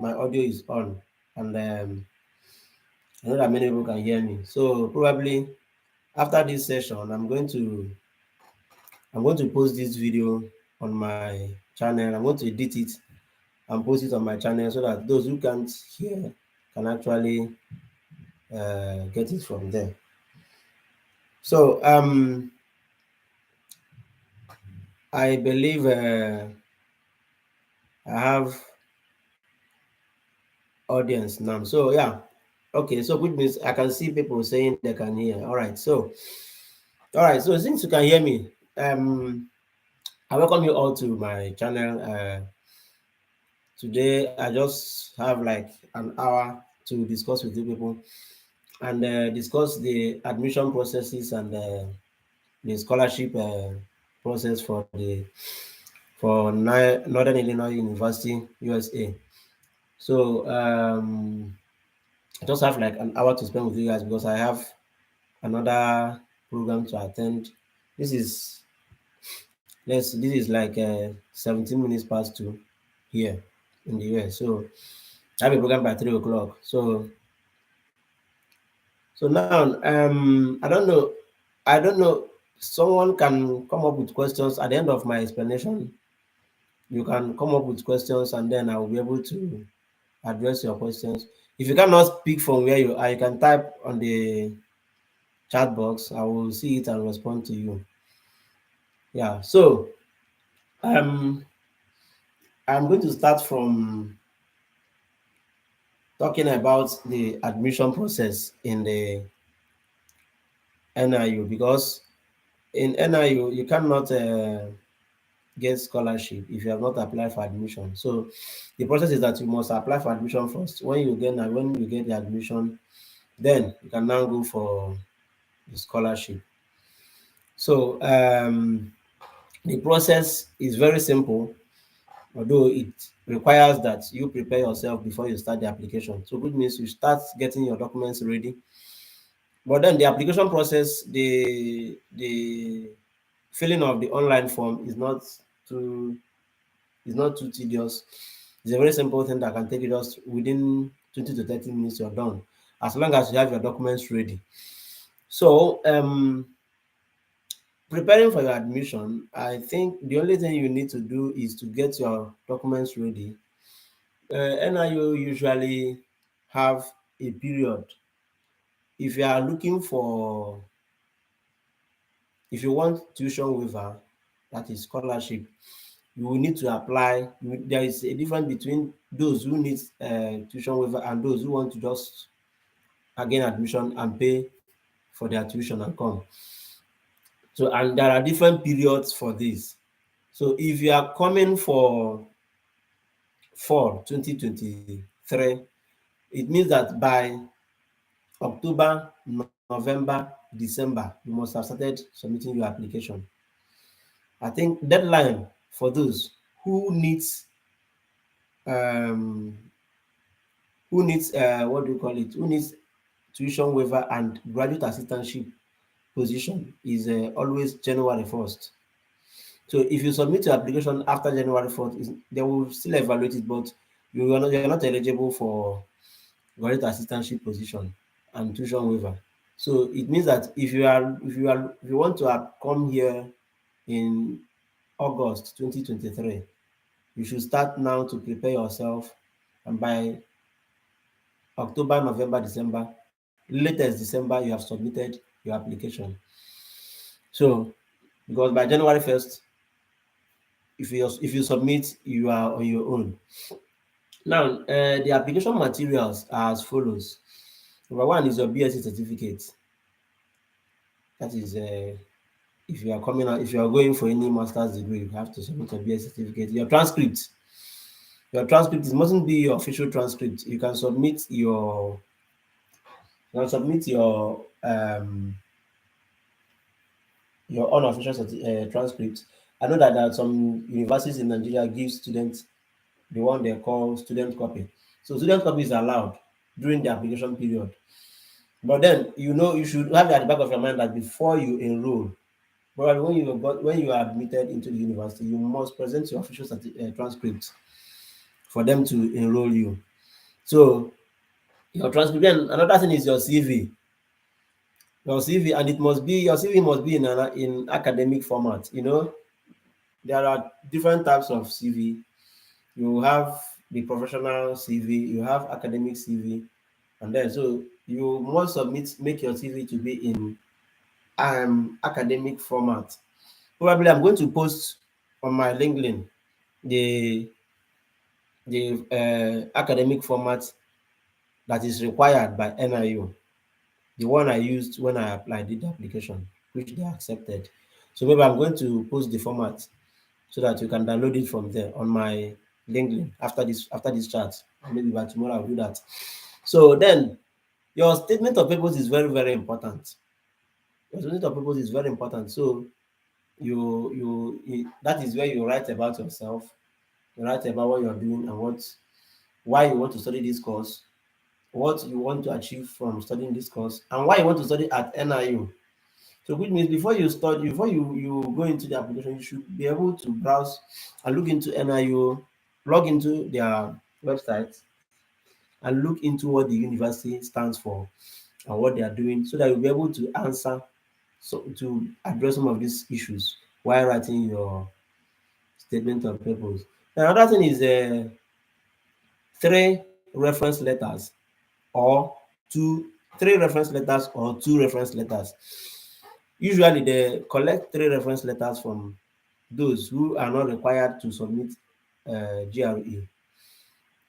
my audio is on, and I know that many people can hear me. So probably after this session, I'm going to post this video on my channel. I'm going to edit it and post it on my channel so that those who can't hear can actually get it from there. So I believe I have audience now. So yeah, okay. So which means I can see people saying they can hear. All right. So since you can hear me, I welcome you all to my channel. Today I just have like an hour to discuss with you people and discuss the admission processes and the scholarship process for Northern Illinois University, USA. So I just have like an hour to spend with you guys because I have another program to attend. This is this is like 17 minutes past 2 here in the US. So I have a program by 3 o'clock. So now I don't know. Someone can come up with questions at the end of my explanation. You can come up with questions and then I will be able to address your questions. If you cannot speak from where you are, you can type on the chat box. I will see it and respond to you. Yeah, so um I'm going to start from talking about the admission process in the NIU because in NIU you cannot get scholarship if you have not applied for admission. So the process is that you must apply for admission first. When you get the admission, then you can now go for the scholarship. So the process is very simple, although it requires that you prepare yourself before you start the application. So which means you start getting your documents ready. But then the application process, the filling of the online form too is not too tedious. It's a very simple thing that can take you just within 20 to 30 minutes, you're done, as long as you have your documents ready. So preparing for your admission, I think the only thing you need to do is to get your documents ready. NIU usually have a period. If you are looking for, if you want tuition waiver, that is scholarship, you will need to apply. There is a difference between those who need tuition waiver and those who want to just gain admission and pay for their tuition and come. So, and there are different periods for this. So if you are coming for fall 2023, it means that by October, November, December, you must have started submitting your application. I think deadline for those who needs um, what do you call it? Who needs tuition waiver and graduate assistantship position is always January 1st. So if you submit your application after January 4th, they will still evaluate it, but you're not eligible for graduate assistantship position and tuition waiver. So it means that if you want to come here in August 2023, you should start now to prepare yourself, and by October, November, December, latest December, you have submitted your application. So because by January 1st, if you submit, you are on your own. Now, the application materials are as follows. Number one is your BSc certificate. That is, if you are coming out, if you are going for any master's degree, you have to submit your BSc certificate. Your transcript. Your transcript, it mustn't be your official transcript. You can submit your unofficial transcript. I know that there are some universities in Nigeria give students the one they call student copy. So student copy is allowed during the application period. But then you should have at the back of your mind that before you enroll, but when you are admitted into the university, you must present your official transcript for them to enroll you. So your transcript. Then another thing is your CV. Your CV, and it must be your CV must be in academic format. You know, there are different types of CV. You have the professional CV, you have academic CV, and then so you must make your CV to be in academic format. Probably I'm going to post on my LinkedIn the academic format that is required by NIU, the one I used when I applied, did the application, which they accepted. So maybe I'm going to post the format so that you can download it from there on my LinkedIn after this chat. Maybe by tomorrow I'll do that. So then your statement of purpose is very, very important. Your statement of purpose is very important. So that is where you write about yourself, you write about what you're doing and why you want to study this course, what you want to achieve from studying this course, and why you want to study at NIU. So which means before you go into the application, you should be able to browse and look into NIU, log into their website and look into what the university stands for and what they are doing, so that you'll be able to answer, so to address some of these issues while writing your statement of purpose. Another thing is three reference letters or three reference letters or two reference letters. Usually they collect three reference letters from those who are not required to submit GRE. You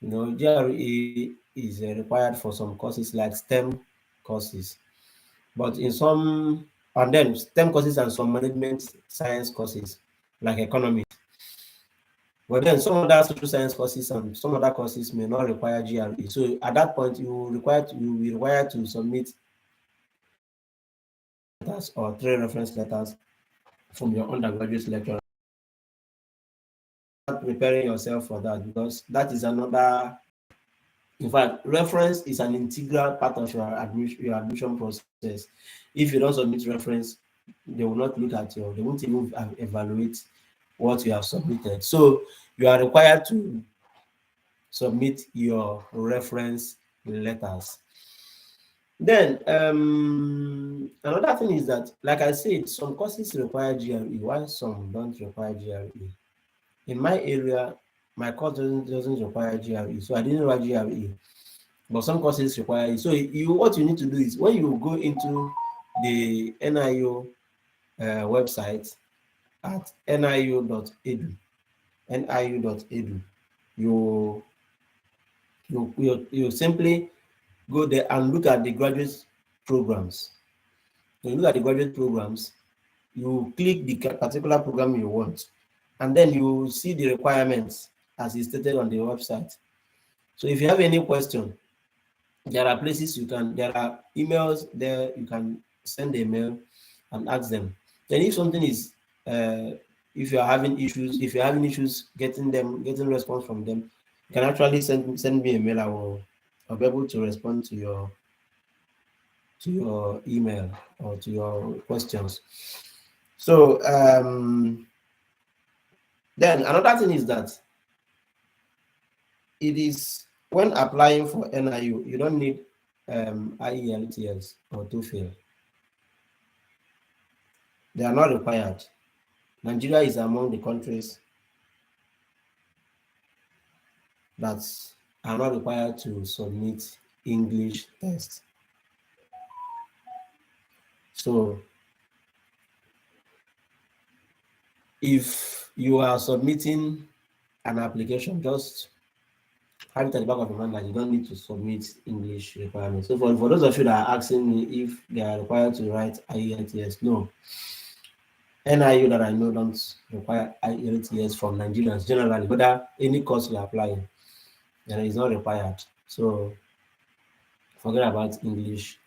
know, GRE is required for some courses like STEM courses, but in some, and then STEM courses and some management science courses like economics. But then some other social science courses and some other courses may not require GRE. So at that point, you will be required to submit letters or three reference letters from your undergraduate lecturer. Preparing yourself for that, because that is another. In fact, reference is an integral part of your admission process. If you don't submit reference, they will not look at they won't even evaluate what you have submitted. So you are required to submit your reference letters. Then another thing is that, like I said, some courses require GRE while some don't require GRE. In my area, my course doesn't require GRE, so I didn't write GRE. But some courses require it. So what you need to do is, when you go into the NIU website at niu.edu, you simply go there and look at the graduate programs. When you look at the graduate programs, you click the particular program you want, and then you see the requirements as is stated on the website. So if you have any question, there are emails there, you can send a mail and ask them. Then if something is if you're having issues getting response from them, you can actually send me a mail. I'll be able to respond to your email or to your questions. So then another thing is that it is, when applying for NIU, you don't need IELTS or TOEFL. They are not required. Nigeria is among the countries that are not required to submit English tests. So if you are submitting an application, just have it at the back of your mind that you don't need to submit English requirements. So for those of you that are asking me if they are required to write IELTS, no. NIU that I know don't require IELTS from Nigerians generally, whether any course you're applying, then it's not required. So forget about English.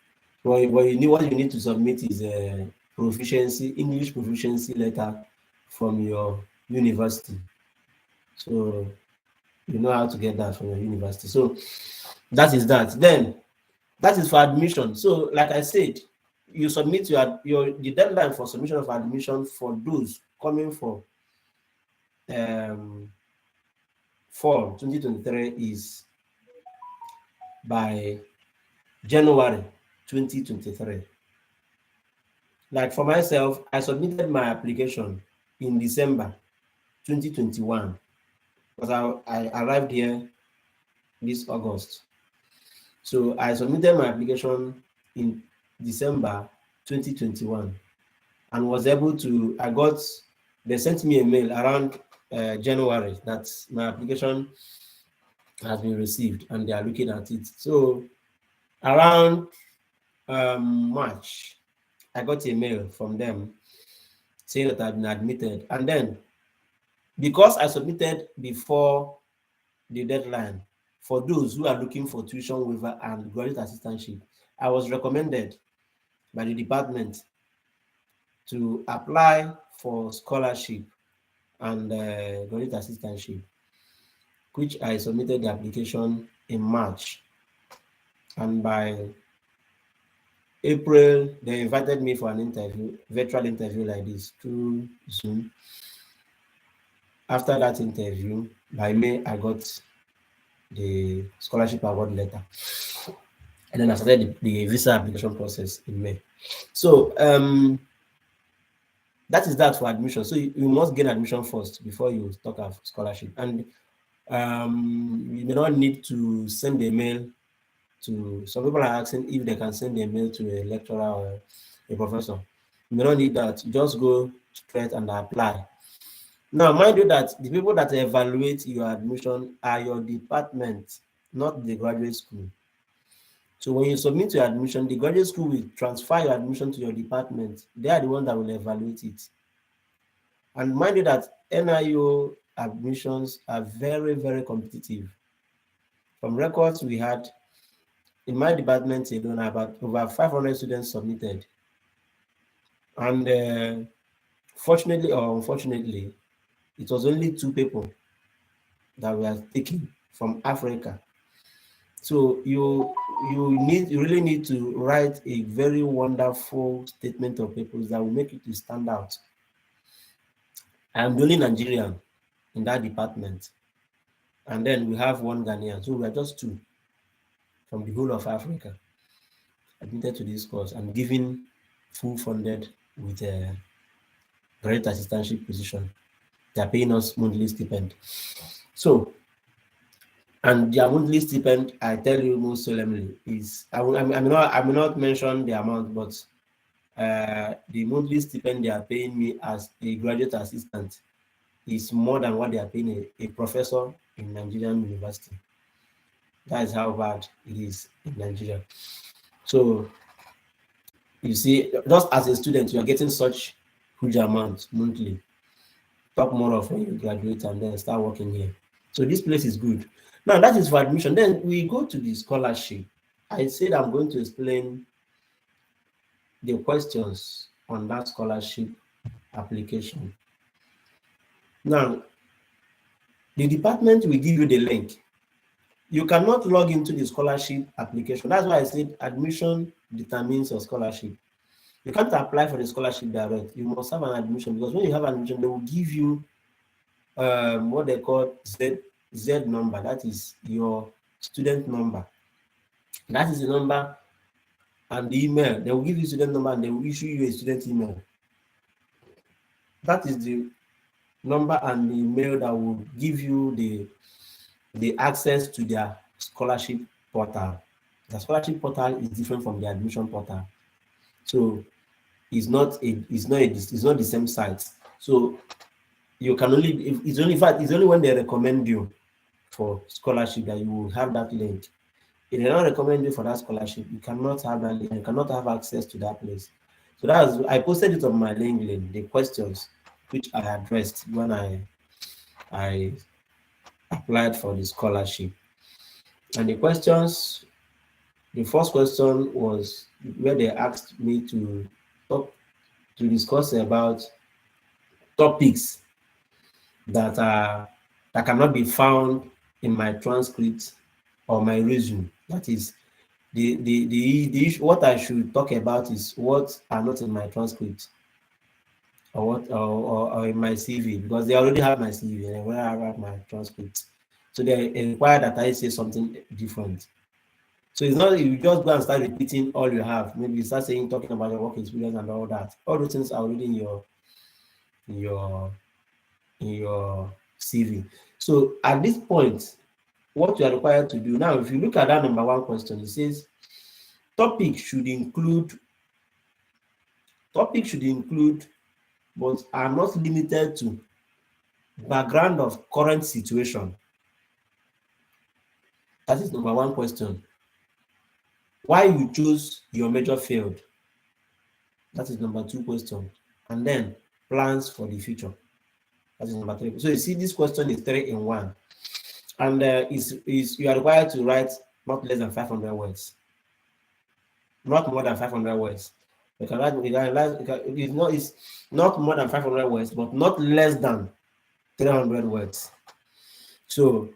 What you need to submit is a English proficiency letter from your university. So you know how to get that from your university. So that is that. Then that is for admission. So like I said, you submit the deadline for submission of admission for those coming for fall 2023 is by January 2023. Like for myself, I submitted my application in December 2021 because I arrived here this August. So I submitted my application in December 2021 and was able to, they sent me a mail around January that my application has been received and they are looking at it. So around March, I got a mail from them saying that I've been admitted. And then because I submitted before the deadline, for those who are looking for tuition waiver and graduate assistantship, I was recommended by the department to apply for scholarship and graduate assistantship, which I submitted the application in March. And by April, they invited me for an interview, virtual interview like this through Zoom. After that interview, by May, I got the scholarship award letter. And then I started the visa application process in May. So that is that for admission. So you must get admission first before you talk of scholarship. And you may not need to send a mail to, some people are asking if they can send a mail to a lecturer or a professor. You may not need that. Just go straight and apply. Now, mind you that the people that evaluate your admission are your department, not the graduate school. So when you submit your admission, the graduate school will transfer your admission to your department. They are the ones that will evaluate it. And mind you that NIU admissions are very, very competitive. From records we had, in my department alone, about over 500 students submitted. And fortunately or unfortunately, it was only 2 people that were taken from Africa. So you really need to write a very wonderful statement of purpose that will make it to stand out. I am the only Nigerian in that department. And then we have 1 Ghanaian. So we are just 2 from the whole of Africa admitted to this course and given full funded with a graduate assistantship position. They are paying us monthly stipend. So, and their monthly stipend, I tell you most solemnly, is I will not mention the amount, but the monthly stipend they are paying me as a graduate assistant is more than what they are paying a professor in Nigerian university. That is how bad it is in Nigeria. So you see, just as a student, you are getting such huge amounts monthly. Talk more of when you graduate and then start working here. So this place is good. Now that is for admission. Then we go to the scholarship. I said I'm going to explain the questions on that scholarship application. Now, the department will give you the link. You cannot log into the scholarship application. That's why I said admission determines your scholarship. You can't apply for the scholarship direct. You must have an admission, because when you have an admission, they will give you what they call Z number. That is your student number. That is the number and the email. They will give you student number and they will issue you a student email. That is the number and the email that will give you the access to their scholarship portal. The scholarship portal is different from the admission portal. So it's not the same site. So you can only, it's only when they recommend you for scholarship that you will have that link. If they don't recommend you for that scholarship, you cannot have that link, you cannot have access to that place. So I posted it on my LinkedIn, the questions which I addressed when I applied for the scholarship. And the questions, the first question was where they asked me to discuss about topics that cannot be found in my transcript or my resume. That is the issue. What I should talk about is what are not in my transcript or in my CV, because they already have my CV and where I have my transcript. So they require that I say something different. So it's not you just go and start repeating all you have. Maybe you start saying talking about your work experience and all that. All those things are already in your in your CV. So at this point, what you are required to do now, if you look at that number one question, it says topic should include but are not limited to background of current situation. That is number one question. Why you choose your major field? That is number two question. And then plans for the future. That is number three. So you see, this question is 3 in 1, and is you are required to write not less than 500 words, not more than 500 words. You can write. It's not more than 500 words, but not less than 300 words. So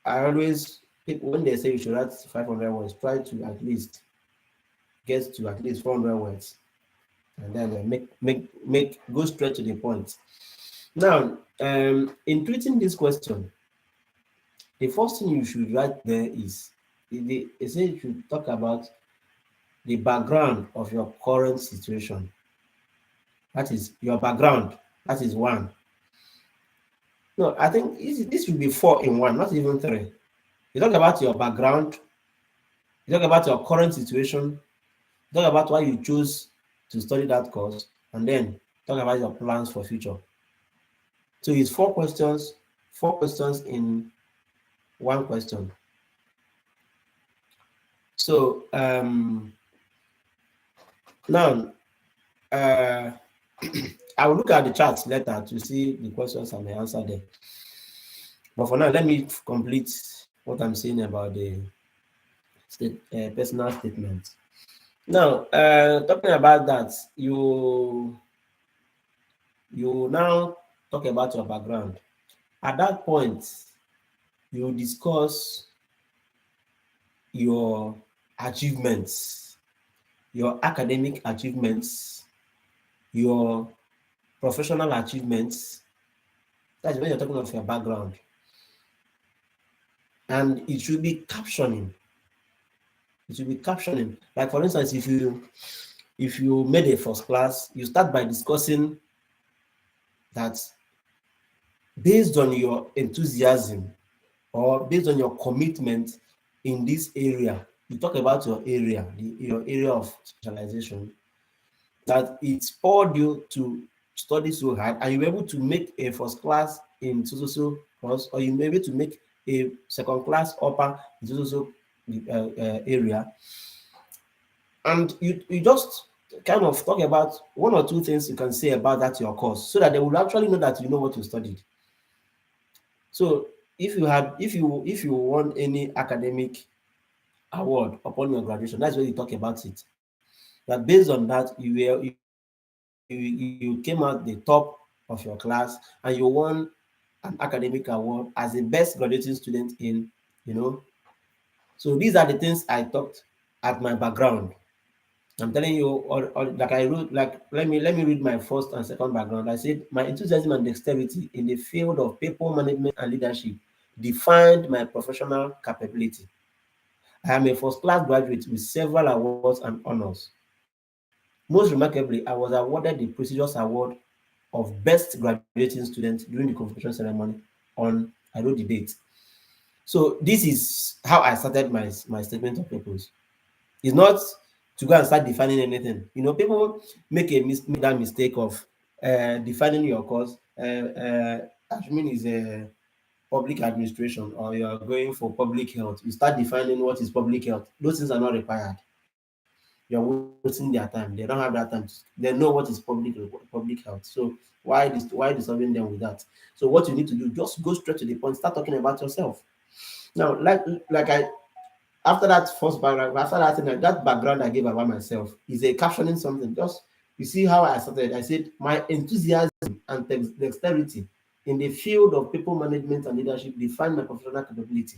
I always, when they say you should write 500 words, try to at least get to at least 400 words, and then go straight to the point. Now, in treating this question, the first thing you should write there is they say you should talk about the background of your current situation. That is your background. That is one. No, I think this should be 4 in 1, not even 3. You talk about your background, you talk about your current situation, you talk about why you chose to study that course, and then talk about your plans for future. So it's 4 questions in 1 question. So now I will look at the charts later to see the questions I may answer there. But for now, let me complete what I'm saying about the personal statement. Now, talking about that, you now talk about your background. At that point, you discuss your achievements, your academic achievements, your professional achievements. That's when you're talking of your background. And it should be captioning. It should be captioning. Like for instance, if you made a first class, you start by discussing that based on your enthusiasm or based on your commitment in this area, you talk about your area, your area of specialization, that it spurred you to study so hard, and you were able to make a first class in so course, or you may be able to make a second class upper in so area, and you just kind of talk about 1 or 2 things you can say about that your course, so that they will actually know that you know what you studied. So if you won any academic award upon your graduation, that's where you talk about it. That based on that, you came out the top of your class and you won an academic award as the best graduating student in, So these are the things I talked at my background. I'm telling you, or like I wrote, like let me read my first and second background. I said my enthusiasm and dexterity in the field of people management and leadership defined my professional capability. I am a first-class graduate with several awards and honors. Most remarkably, I was awarded the prestigious award of Best Graduating Student during the convocation ceremony on, I wrote the date. So this is how I started my statement of purpose. It's not to go and start defining anything. People make that mistake of defining your course. Assuming is a public administration or you're going for public health. You start defining what is public health. Those things are not required. You're wasting their time. They don't have that time. They know what is public health. So why disturbing them with that? So what you need to do, just go straight to the point. Start talking about yourself. Now, like I after that first paragraph, after that thing, that background I gave about myself is a captioning something. Just you see how I started. I said my enthusiasm and dexterity in the field of people management and leadership define my professional capability.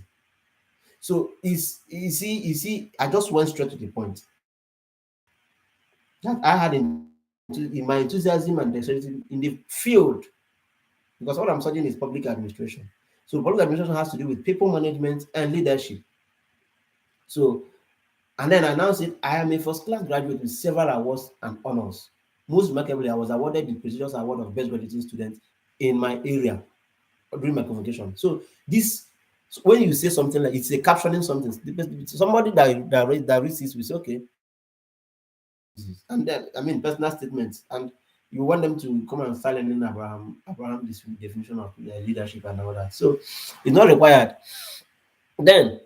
So you see, I just went straight to the point. That I had in my enthusiasm and dexterity in the field, because what I'm studying is public administration. So public administration has to do with people management and leadership. So, and then I announced it. I am a first class graduate with several awards and honors. Most remarkably, I was awarded the prestigious award of best graduating student in my area during my convocation. So this, so when you say something like it's a captioning something, somebody that reads this will say, okay, and then I mean personal statements, and you want them to come and start learning Abraham this definition of leadership and all that. So it's not required. Then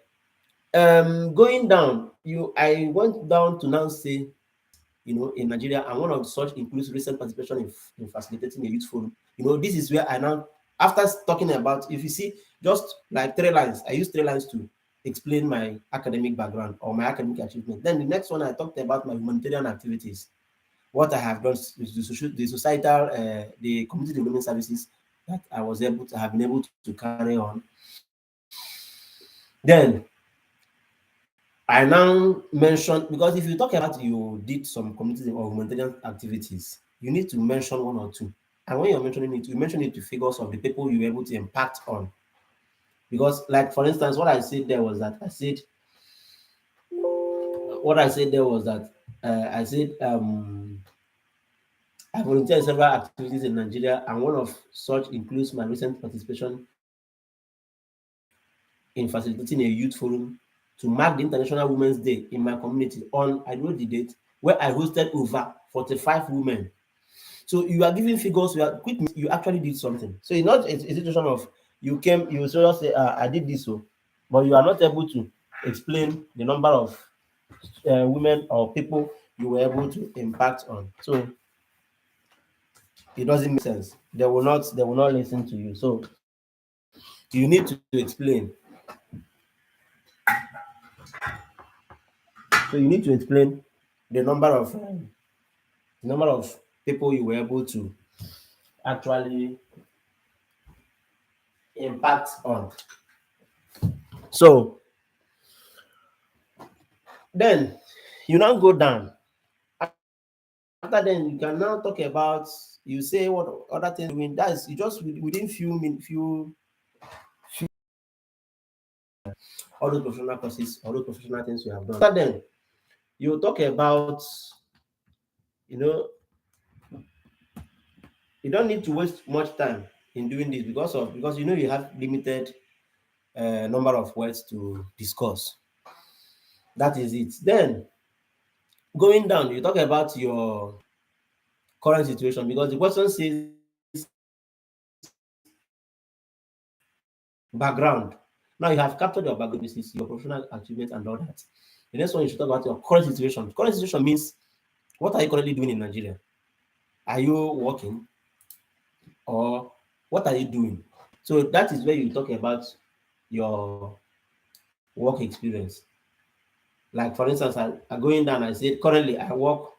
going down, I went down to now say, in Nigeria, and one of such includes recent participation in facilitating a youth forum. This is where I now, after talking about, if you see, just like 3 lines, I used 3 lines to explain my academic background or my academic achievement. Then the next one, I talked about my humanitarian activities, what I have done, the societal, the community development services that I have been able to carry on. Then I now mention, because if you talk about you did some community or humanitarian activities, you need to mention one or two. And when you're mentioning it, you mention it to figures of the people you were able to impact on. Because, like for instance, what I said there was that I said I volunteer in several activities in Nigeria, and one of such includes my recent participation in facilitating a youth forum to mark the International Women's Day in my community on, I wrote the date, where I hosted over 45 women. So you are giving figures, you actually did something. So it's not a situation of you just say, I did this, but you are not able to explain the number of women or people you were able to impact on. So it doesn't make sense. They will not listen to you. So you need to explain. So you need to explain the number of people you were able to actually impact on. So then you now go down. After then, you can now talk about, you say what other things. I mean, that's you just within all those professional courses, all those professional things you have done. After then, you talk about, you know, you don't need to waste much time in doing this because you have limited number of words to discuss. That is it. Then going down, you talk about your current situation because the question says background. Now you have captured your background, your professional achievement, and all that. The next one you should talk about your current situation. Current situation means what are you currently doing in Nigeria? Are you working or what are you doing? So that is where you talk about your work experience. Like for instance, I going down, I said currently I work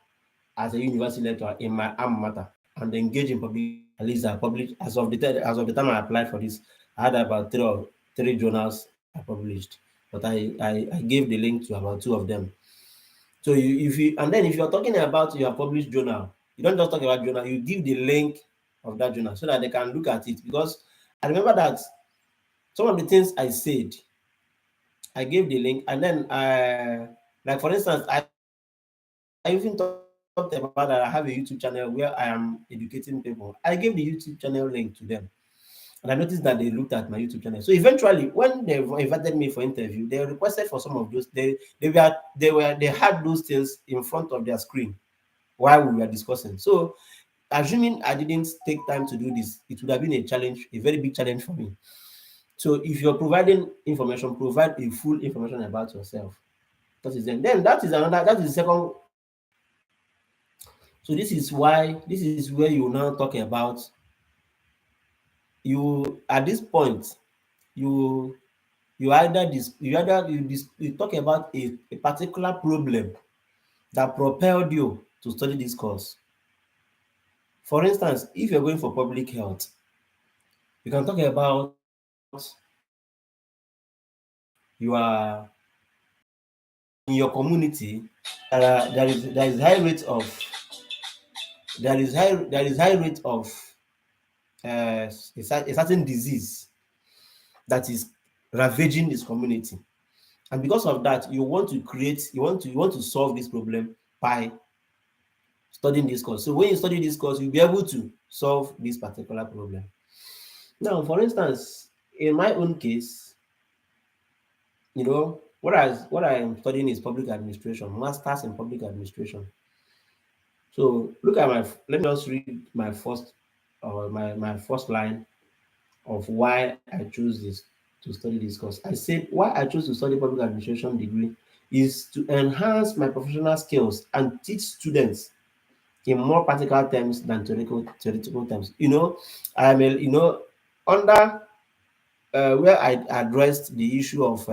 as a university lecturer in my alma mater and engage in public. At least I published as of the time I applied for this, I had about three journals I published, but I gave the link to about two of them. So if you're talking about your published journal, you don't just talk about journal, you give the link of that journal so that they can look at it. Because I remember that some of the things I said, I gave the link, and then like for instance, I even talked about that I have a YouTube channel where I am educating people. I gave the YouTube channel link to them. And I noticed that they looked at my YouTube channel. So eventually, when they invited me for interview, they requested for some of those. They had those things in front of their screen while we were discussing. So assuming I didn't take time to do this, it would have been a challenge, a very big challenge for me. So if you're providing information, provide a full information about yourself. That is then that is the second. So this is where you now talk about you at this point you you talk about a particular problem that propelled you to study this course. For instance, if you're going for public health, you can talk about you are in your community. There is high rate of a certain disease that is ravaging this community, And because of that, you want to create, you want to solve this problem by studying this course. So when you study this course, you'll be able to solve this particular problem. Now, for instance, in my own case, what I am studying is public administration, masters in public administration. So look at let me just read my first line of why I chose this to study this course. I said why I chose to study public administration degree is to enhance my professional skills and teach students in more practical terms than theoretical terms. I'm a, under where I addressed the issue of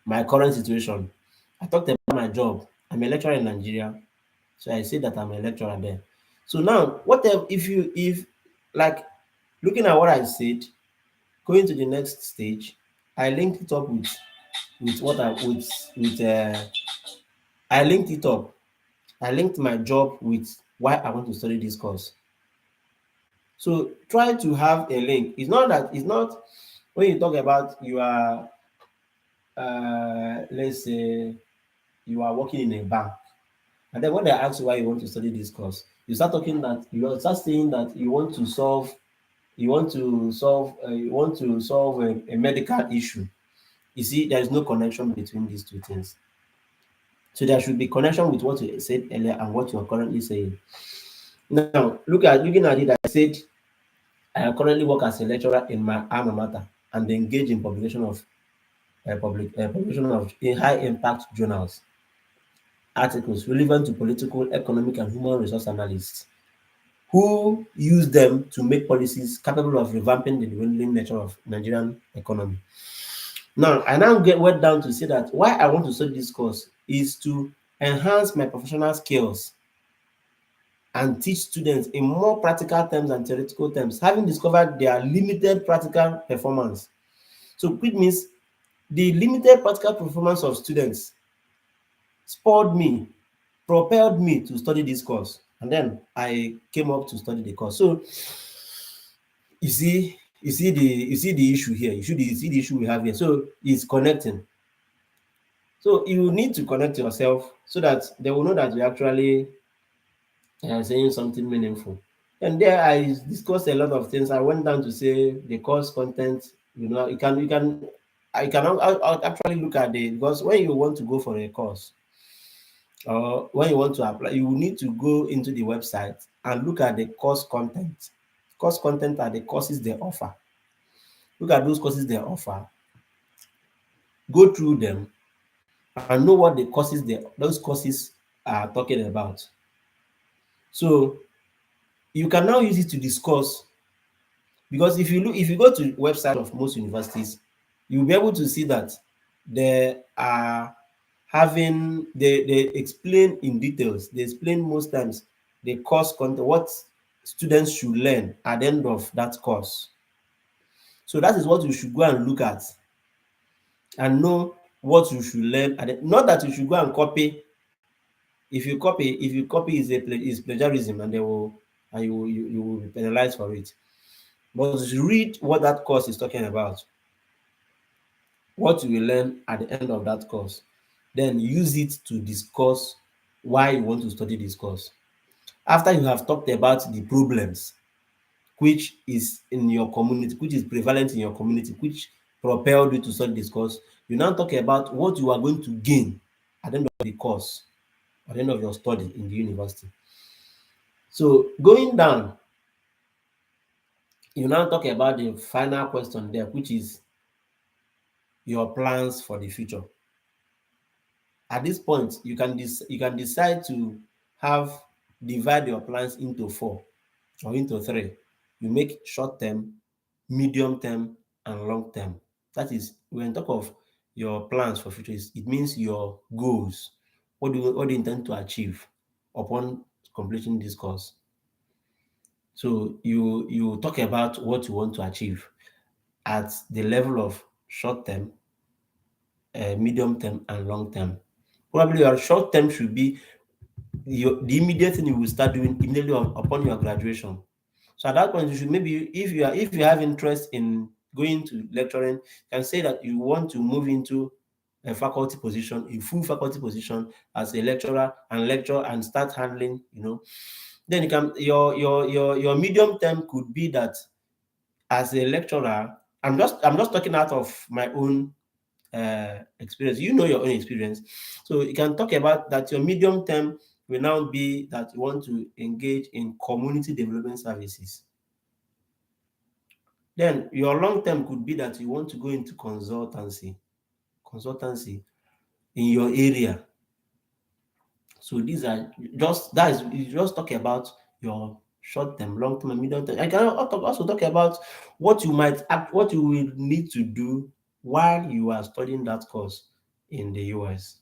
my current situation. I talked about my job. I'm a lecturer in Nigeria, so I say that I'm a lecturer there. So now, if like looking at what I said, going to the next stage, I linked it up with what I with I linked it up. I linked my job with why I want to study this course. So try to have a link. It's not when you talk about you are let's say you are working in a bank, and then when they ask you why you want to study this course, you start saying that you want to solve a medical issue. You see, there is no connection between these two things. So there should be connection with what you said earlier and what you are currently saying. Now, looking at it, I said I currently work as a lecturer in my alma mater and engage in publication of high impact journals, articles relevant to political, economic, and human resource analysts who use them to make policies capable of revamping the dwindling nature of Nigerian economy. Now, I went down to say that why I want to study this course is to enhance my professional skills and teach students in more practical terms and theoretical terms, having discovered their limited practical performance. So which means the limited practical performance of students spurred me, propelled me to study this course. And then I came up to study the course. So you see the issue here. You see the issue we have here. So it's connecting. So you need to connect yourself so that they will know that you actually saying something meaningful. And there I discussed a lot of things. I went down to say the course content. I can actually look at it, because when you want to go for a course or when you want to apply, you will need to go into the website and look at the course content. Course content are the courses they offer. Look at those courses they offer. Go through them and know what those courses are talking about. So you can now use it to discuss, because if you go to website of most universities, you'll be able to see that they are they explain in details. They explain most times the course content, what students should learn at the end of that course. So that is what you should go and look at and know what you should learn. Not that you should go and copy. If you copy is plagiarism, and you will be penalized for it. But read what that course is talking about, what you will learn at the end of that course, then use it to discuss why you want to study this course. After you have talked about the problems which is in your community, which is prevalent in your community, which propelled you to study this course, you now talk about what you are going to gain at the end of the course, at the end of your study in the university. So going down, you now talk about the final question there, which is your plans for the future. At this point, you can decide to divide your plans into 4 or into 3. You make short term, medium term, and long term. That is, when talk of your plans for future, it means your goals. What do you intend to achieve upon completing this course? So you talk about what you want to achieve at the level of short term, medium term, and long term. Probably your short term should be the immediate thing you will start doing immediately upon your graduation. So at that point, you should maybe, if you have interest in going to lecturing, you can say that you want to move into a faculty position, a full faculty position as a lecturer, and lecture and start handling, then you can your medium term could be that as a lecturer, I'm just talking out of my own experience. You know your own experience. So you can talk about that your medium term will now be that you want to engage in community development services. Then your long term could be that you want to go into consultancy in your area. So these are just that is you just talk about your short term, long term, and medium term. I can also talk about what you will need to do while you are studying that course in the US.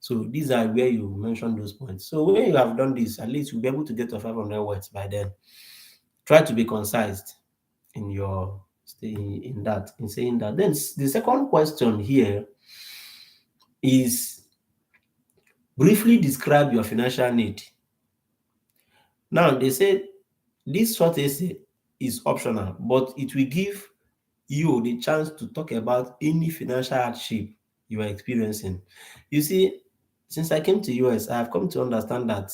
So these are where you mention those points. So when you have done this, at least you'll be able to get to 500 words by then. Try to be concise in your in saying that. Then the second question here is briefly describe your financial need. Now they say this short essay is optional, but it will give you the chance to talk about any financial hardship you are experiencing. You see, since I came to US, I have come to understand that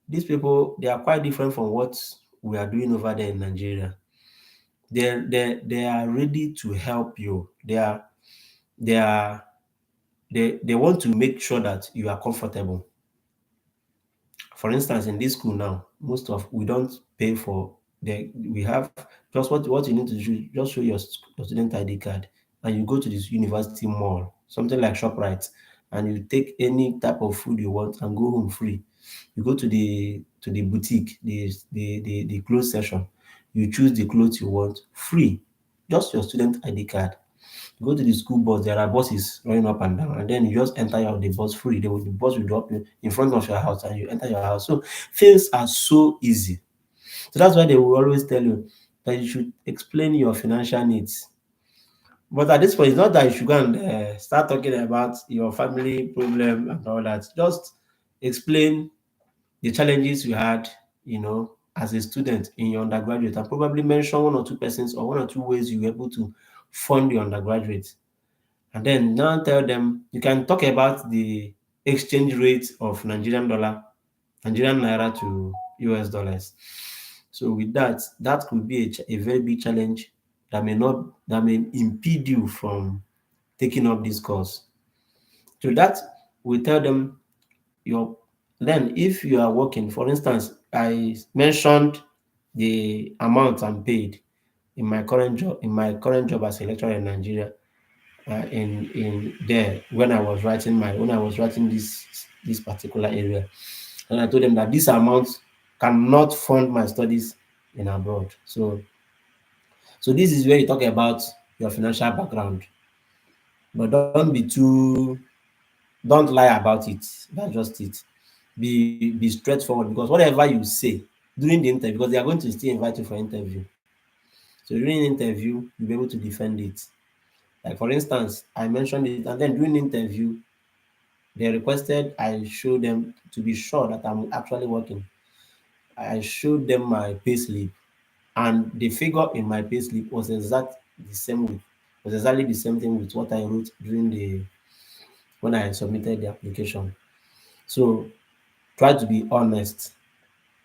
these people, they are quite different from what we are doing over there in Nigeria. They are ready to help you. They are they want to make sure that you are comfortable. For instance, in this school now, most of we don't pay for we have just what you need to do, just show your student ID card and you go to this university mall, something like ShopRite, and you take any type of food you want and go home free. You go to the boutique, the clothes section, you choose the clothes you want free, just your student ID card. You go to the school bus, there are buses running up and down, and then you just enter the bus free. The bus will drop you in front of your house and you enter your house. So things are so easy. So that's why they will always tell you that you should explain your financial needs. But at this point, it's not that you should go and start talking about your family problem and all that. Just explain the challenges you had, as a student in your undergraduate, and probably mention one or two persons or one or two ways you were able to fund your undergraduate. And then now tell them you can talk about the exchange rate of Nigerian naira to US dollars. So with that, that could be a very big challenge that may impede you from taking up this course. So that we tell them your then if you are working, for instance, I mentioned the amount I'm paid in my current job as a lecturer in Nigeria, in there when I was writing this particular area, and I told them that this amount cannot fund my studies in abroad. So this is where you talk about your financial background, but don't lie about it. That's just it. Be straightforward, because whatever you say during the interview, because they are going to still invite you for interview. So during the interview, you'll be able to defend it. Like for instance, I mentioned it, and then during the interview, they requested I show them to be sure that I'm actually working. I showed them my payslip, and the figure in my payslip was exactly the same thing with what I wrote during the when I submitted the application. So try to be honest.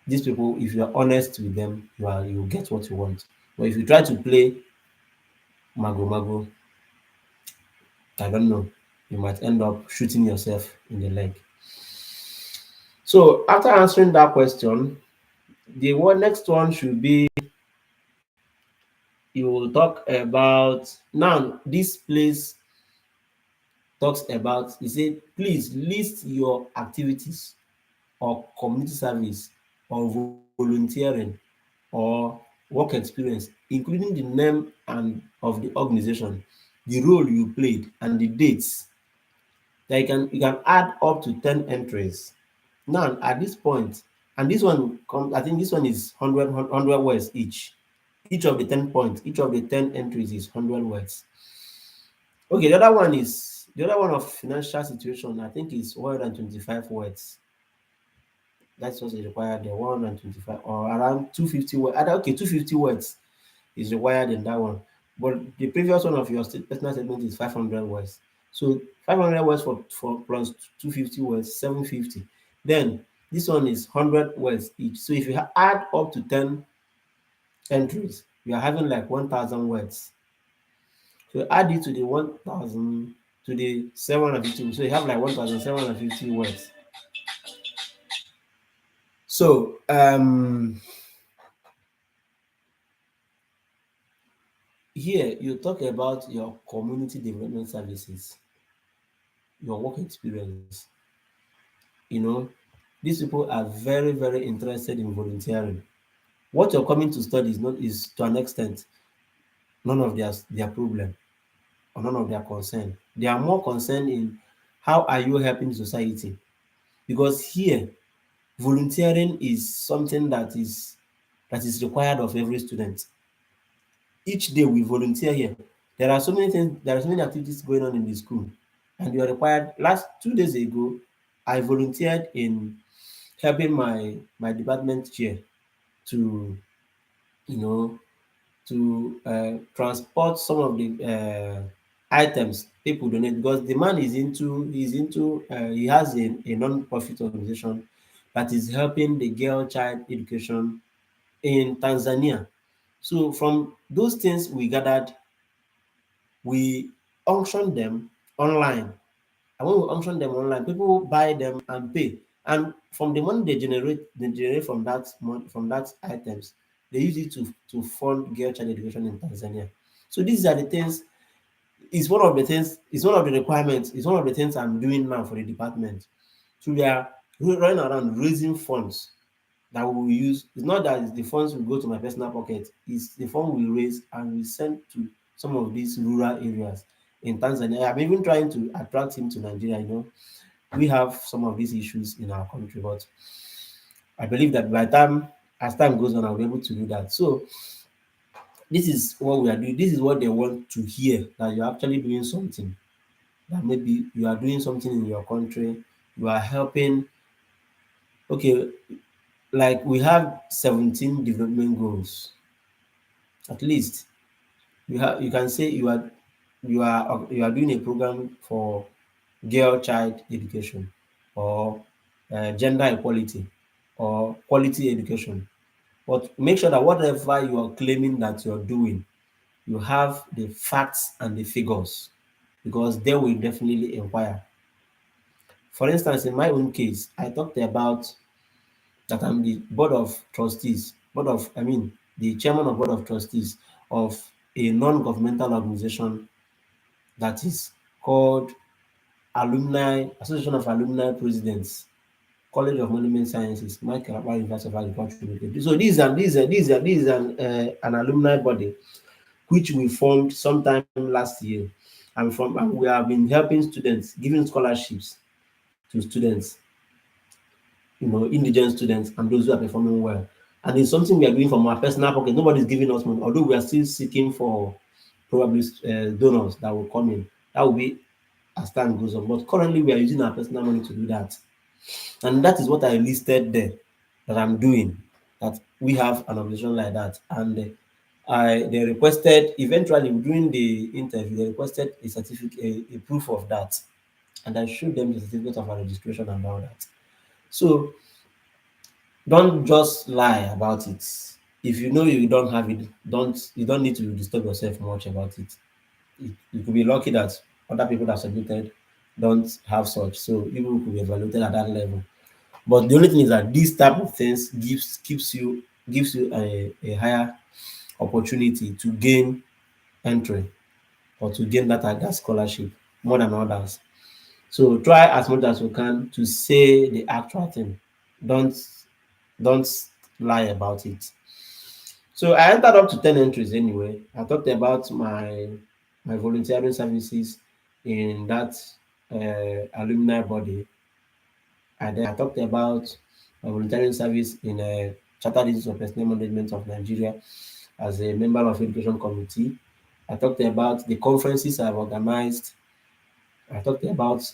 These people, if you are honest with them, you get what you want. But if you try to play mago mago, I don't know, you might end up shooting yourself in the leg. So after answering that question, next one should be you will talk about now. This place talks about, he said, please list your activities or community service or volunteering or work experience, including the name and of the organization, the role you played, and the dates. That you can add up to 10 entries. Now at this point, and this one comes, I think this one is 100 words each. Each of the 10 points, each of the 10 entries is 100 words. Okay, the other one of financial situation, I think is 125 words. That's what is required there, 125 or around 250 words. Okay, 250 words. is required in that one. But the previous one of your personal statement is 500 words. So 500 words for plus 250 words, 750. Then this one is 100 words each. So if you add up to 10 entries, you are having like 1,000 words. So add it to the 1,000 to the 750. So you have like 1,750 words. So here you talk about your community development services, your work experience. You know, these people are very, very interested in volunteering. What you're coming to study is to an extent none of their problem or none of their concern. They are more concerned in how are you helping society, because here volunteering is something that is required of every student. Each day we volunteer here. There are so many things, there are so many activities going on in the school, and you are required. Last 2 days ago, I volunteered in helping my department chair to, you know, to transport some of the items people donate, because the man he has a non-profit organization that is helping the girl child education in Tanzania. So from those things we gathered, we auction them online. And when we auction them online, people buy them and pay. And from the money they generate from that money, from that items, they use it to fund girl child education in Tanzania. So these are the things. It's one of the things. It's one of the requirements. It's one of the things I'm doing now for the department. So we are running around raising funds that we will use. It's not that the funds will go to my personal pocket. It's the fund we raise and we send to some of these rural areas in Tanzania. I'm even trying to attract him to Nigeria. We have some of these issues in our country, but I believe that as time goes on, I'll be able to do that. So this is what we are doing. This is what they want to hear, that you're actually doing something. That maybe you are doing something in your country. You are helping. Okay, like we have 17 development goals. At least you can say you are doing a program for girl child education, or gender equality, or quality education. But make sure that whatever you are claiming that you're doing, you have the facts and the figures, because they will definitely inquire. For instance, in my own case, I talked about that I'm the the chairman of board of trustees of a non-governmental organization that is called Association of Alumni Presidents, College of Monument Sciences, Michael Abba University of Agriculture. So this is an alumni body which we formed sometime last year, and we have been helping students, giving scholarships to students, indigent students and those who are performing well. And it's something we are doing from our personal pocket. Nobody's giving us money, although we are still seeking for probably donors that will come in. That will be as time goes on. But currently, we are using our personal money to do that. And that is what I listed there that I'm doing, that we have an organization like that. And they requested, eventually during the interview, they requested a certificate, a proof of that. And I showed them the certificate of our registration about that. So don't just lie about it. If you know you don't have it, you don't need to disturb yourself much about it. You could be lucky that other people that submitted don't have such, so people could be evaluated at that level. But the only thing is that this type of things gives you a higher opportunity to gain entry, or to gain that scholarship more than others. So try as much as you can to say the actual thing. Don't don't lie about it. So I entered up to 10 entries anyway. I talked about my volunteering services in that alumni body. And then I talked about my volunteering service in a Chartered Institute of Personnel Management of Nigeria as a member of education committee. I talked about the conferences I've organized. I talked about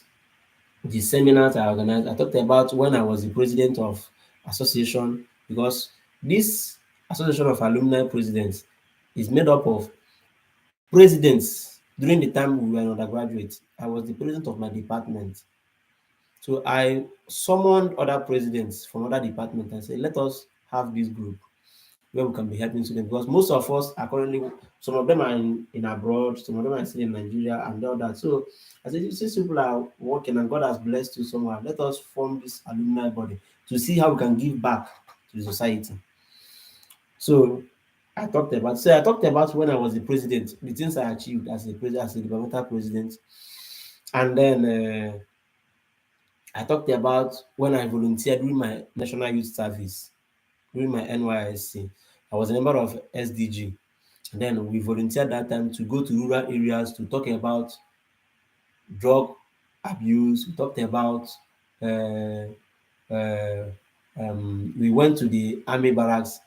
the seminars I organized. I talked about when I was the president of association, because this association of alumni presidents, is made up of presidents. During the time we were undergraduate, I was the president of my department. So I summoned other presidents from other departments and said, let us have this group where we can be helping students, because most of us are currently, some of them are in abroad, some of them are still in Nigeria and all that. So I said, since people are working and God has blessed you somewhere, let us form this alumni body to see how we can give back to the society. So I talked about when I was the president, the things I achieved as a president, as a departmental president. And then I talked about when I volunteered during my National Youth Service, during my NYSC. I was a member of SDG. And then we volunteered that time to go to rural areas to talk about drug abuse. We talked about, uh, uh, we went to the army barracks.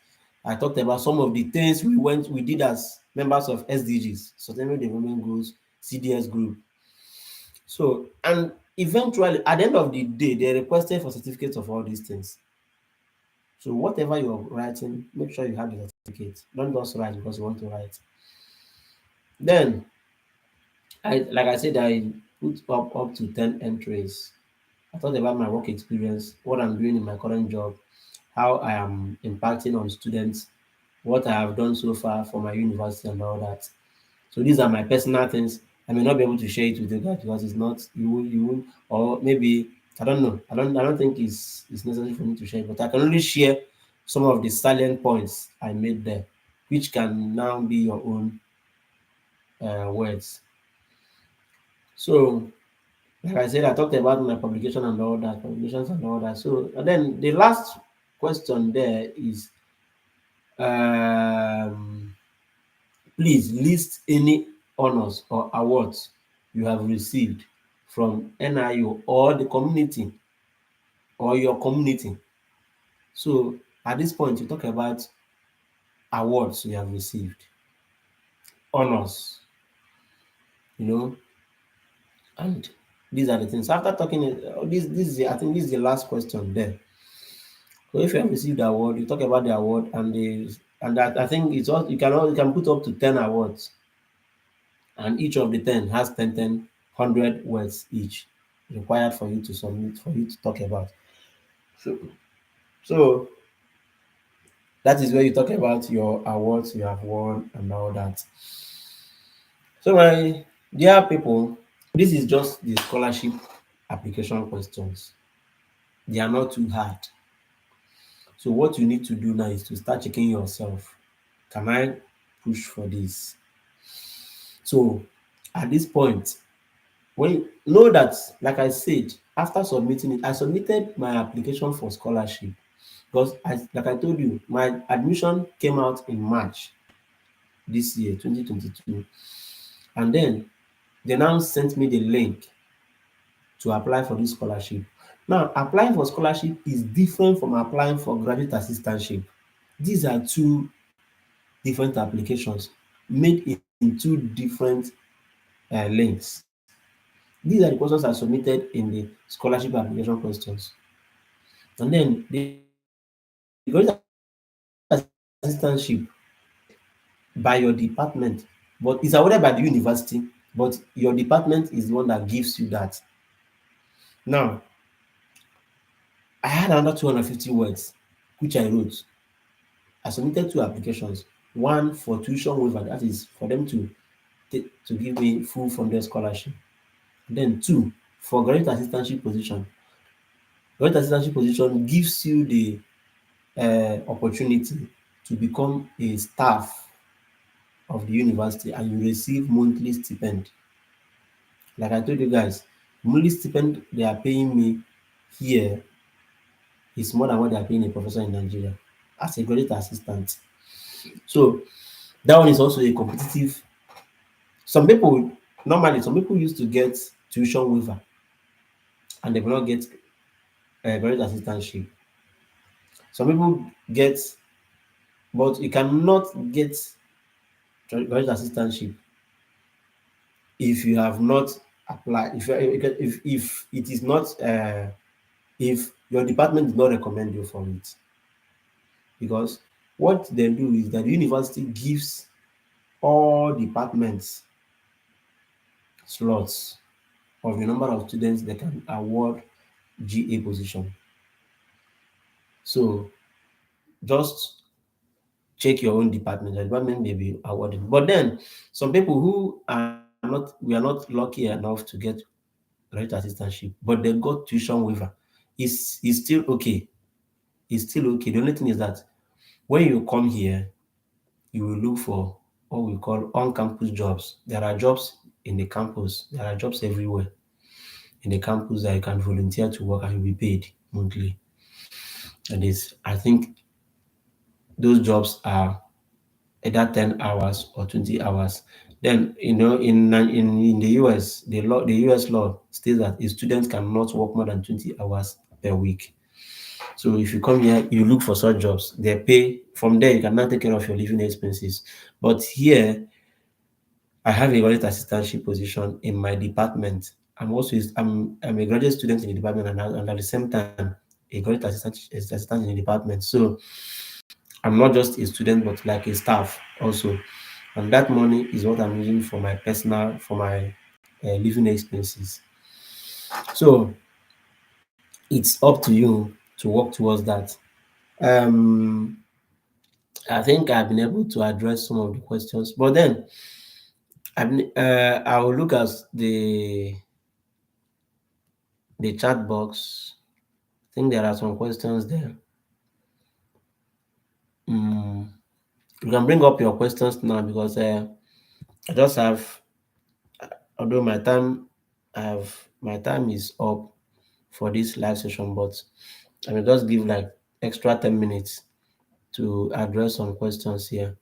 I talked about some of the things we did as members of SDGs, Sustainable Development Goals, CDS group. So, and eventually, at the end of the day, they requested for certificates of all these things. So, whatever you're writing, make sure you have the certificate. Don't just write because you want to write. Then, like I said, I put up to 10 entries. I thought about my work experience, what I'm doing in my current job, how I am impacting on students, what I have done so far for my university and all that. So these are my personal things. I may not be able to share it with you guys because it's not you or maybe I don't know. I don't think it's necessary for me to share, but I can only share some of the salient points I made there, which can now be your own words. So like I said, I talked about my publication and all that, publications and all that. So and then the last question there is um please list any honors or awards you have received from NIU or the community or your community. So at this point, you talk about awards you have received, honors, you know, and these are the things. After talking, this is I think this is the last question there. So if you have received the award, you talk about the award and that I think it's all you can put up to 10 awards, and each of the 10 has 100 words each required for you to submit, for you to talk about. So, so that is where you talk about your awards you have won and all that. So, my dear people, this is just the scholarship application questions. They are not too hard. So, what you need to do now is to start checking yourself. Can I push for this? So, at this point, when you know that, like I said, after submitting it, I submitted my application for scholarship because, like I told you, my admission came out in March this year, 2022, and then they now sent me the link to apply for this scholarship. Now, applying for scholarship is different from applying for graduate assistantship. These are two different applications made in two different links. These are the questions I submitted in the scholarship application questions. And then the graduate assistantship is awarded by your department, but it's awarded by the university, but your department is the one that gives you that. Now, I had another 250 words, which I wrote. I submitted two applications, one for tuition waiver, that is for them to give me full funded scholarship. Then two for graduate assistantship position. Graduate assistantship position gives you the opportunity to become a staff of the university and you receive monthly stipend. Like I told you guys, monthly stipend they are paying me here is more than what they are paying a professor in Nigeria as a graduate assistant. So that one is also a competitive. Some people normally some people used to get tuition waiver and they will not get graduate assistantship. Some people get, but you cannot get graduate assistantship if you have not applied. If it is not if your department did not recommend you for it, because what they do is that the university gives all departments slots of the number of students they can award GA position. So just check your own department. The department may be awarded. But then some people who are not, we are not lucky enough to get graduate assistantship, but they got tuition waiver. Is still okay. It's still okay. The only thing is that when you come here, you will look for what we call on-campus jobs. There are jobs in the campus. There are jobs everywhere in the campus that you can volunteer to work and you'll be paid monthly. And I think those jobs are either 10 hours or 20 hours. Then, in the US, the US law states that a student cannot work more than 20 hours per week. So if you come here, you look for such jobs, they pay. From there, you can now take care of your living expenses. But here, I have a graduate assistantship position in my department. I'm a graduate student in the department, and at the same time, a graduate assistant in the department. So I'm not just a student, but like a staff also. And that money is what I'm using for my personal, for my living expenses. So it's up to you to work towards that. Um, I think I've been able to address some of the questions, but then I will look at the chat box. I think there are some questions there. Mm, you can bring up your questions now because I just have, although my time is up for this live session, but I will just give like extra 10 minutes to address some questions here.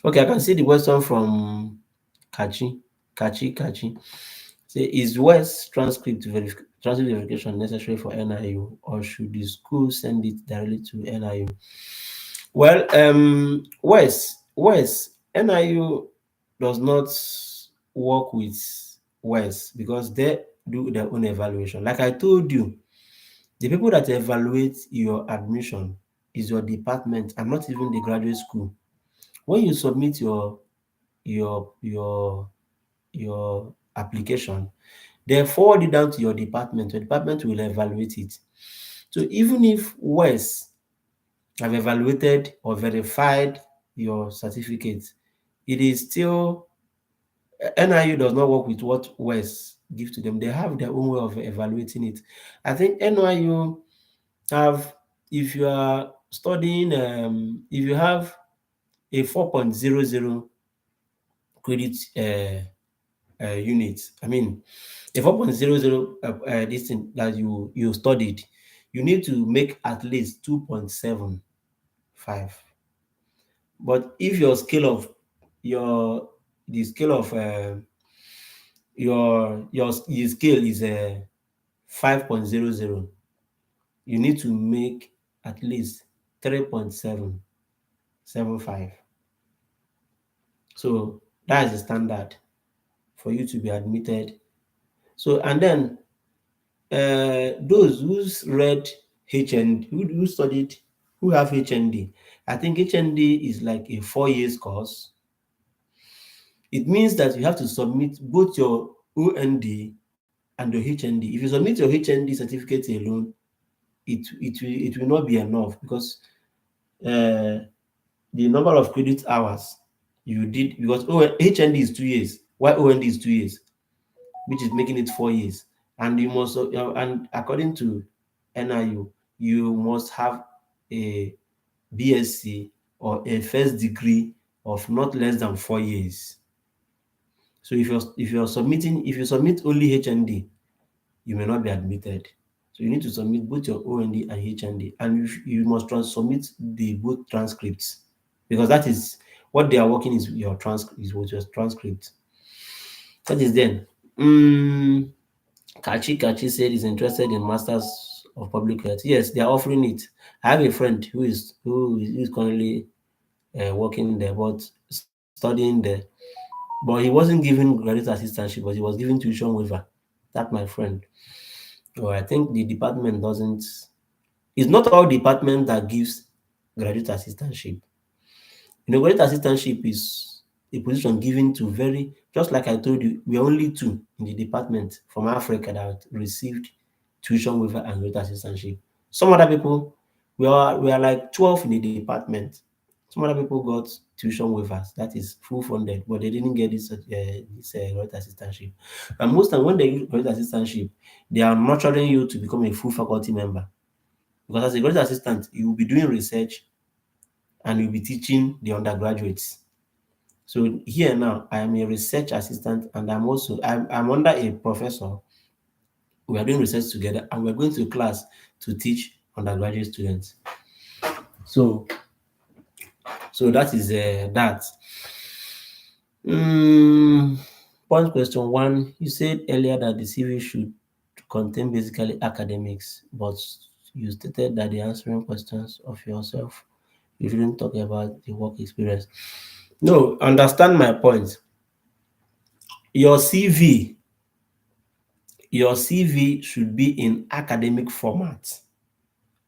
Okay, I can see the question from Kachi. Kachi. Say, is West transcript verification necessary for NIU, or should the school send it directly to NIU? Well, West NIU does not work with West because they do their own evaluation. Like I told you, the people that evaluate your admission is your department and not even the graduate school. When you submit your your your application, they forward it down to your department. Your department will evaluate it. So even if West have evaluated or verified your certificate, it is still NIU does not work with what West give to them. They have their own way of evaluating it. I think NIU have, if you are studying, if you have a 4.00 credit unit, I mean, a 4.00 this thing that you studied, you need to make at least 2.75. But if your scale of your the scale of your scale is 5.00, you need to make at least 3.775. So that is the standard for you to be admitted. So and then those who's read HND, who studied, who have HND, I think HND is like a 4 years course. It means that you have to submit both your OND and your HND. If you submit your HND certificate alone, it will not be enough because the number of credit hours you did, because HND is 2 years, while OND is 2 years, which is making it 4 years. And you must, and according to NIU, you must have a BSc or a first degree of not less than 4 years. So if you submit only HND, you may not be admitted. So you need to submit both your OND and HND, and you must submit the both transcripts, because that is what they are working is your transcript. That is then. Kachi said he's interested in Masters of Public Health. Yes, they are offering it. I have a friend who is currently working there, but studying there. But he wasn't given graduate assistantship, but he was given tuition waiver. That's my friend. So I think the department doesn't. It's not all department that gives graduate assistantship. Graduate assistantship is a position given to very, just like I told you, we are only two in the department from Africa that received tuition waiver and graduate assistantship. Some other people, we are like 12 in the department. Some other people got tuition waivers, that is full funded, but they didn't get this graduate assistantship. And most time when they get graduate assistantship, they are nurturing you to become a full faculty member. Because as a graduate assistant, you will be doing research and you'll be teaching the undergraduates. So here now, I am a research assistant and I'm under a professor. We are doing research together and we're going to class to teach undergraduate students. So that is that. Mm, Point question one, you said earlier that the CV should contain basically academics, but you stated that the answering questions of yourself, you shouldn't talk about the work experience. No, understand my point. Your CV, your CV should be in academic format.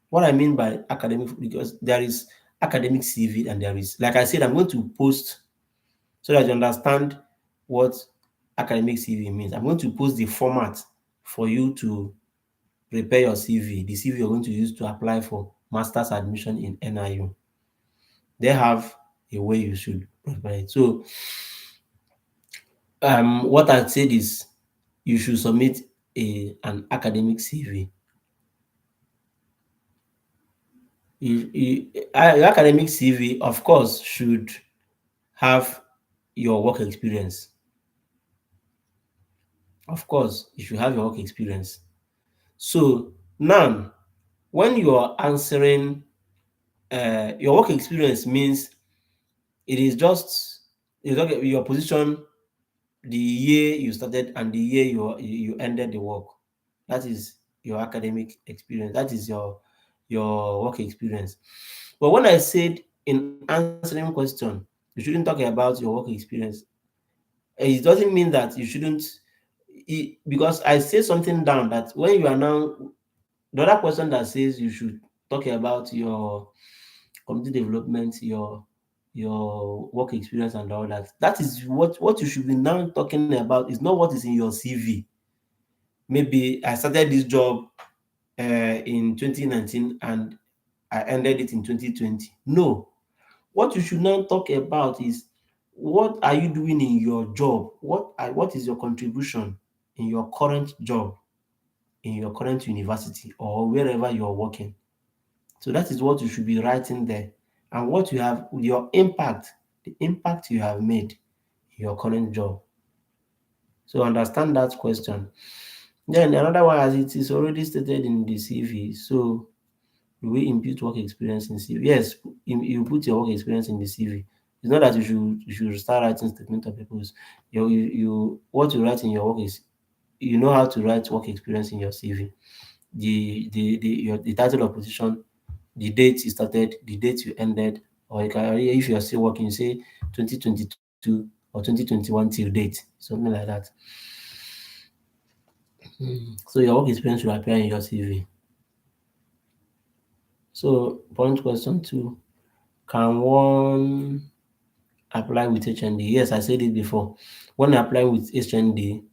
What I mean by academic, because there is academic CV and there is, like I said, I'm going to post so that you understand what academic CV means. I'm going to post the format for you to prepare your CV, the CV you're going to use to apply for master's admission in NIU. They have a way you should prepare it. So, what I said is you should submit an academic CV. Your academic CV, of course, should have your work experience. Of course, you should have your work experience. So now, when you are answering, your work experience means it is just your position, the year you started and the year you ended the work. That is your academic experience. That is your work experience. But when I said in answering question, you shouldn't talk about your work experience, it doesn't mean that you shouldn't. Because I say something down that when you are now, the other question that says you should talk about your community development, your work experience and all that. That is what you should be now talking about. Is not what is in your CV. Maybe I started this job in 2019 and I ended it in 2020. No, what you should now talk about is what are you doing in your job? What is your contribution in your current job, in your current university or wherever you are working? So that is what you should be writing there. And what you have, your impact, the impact you have made in your current job. So understand that question. Then another one, as it is already stated in the CV. So we impute work experience in CV. Yes, you put your work experience in the CV. It's not that you should start writing statement of purpose. What you write in your work is, you know how to write work experience in your CV. The title of position, the date you started, the date you ended, or you can, if you're still working, say 2022 or 2021 till date, something like that. So your work experience should appear in your CV. So point question two, can one apply with HND? Yes, I said it before. When you apply with HND,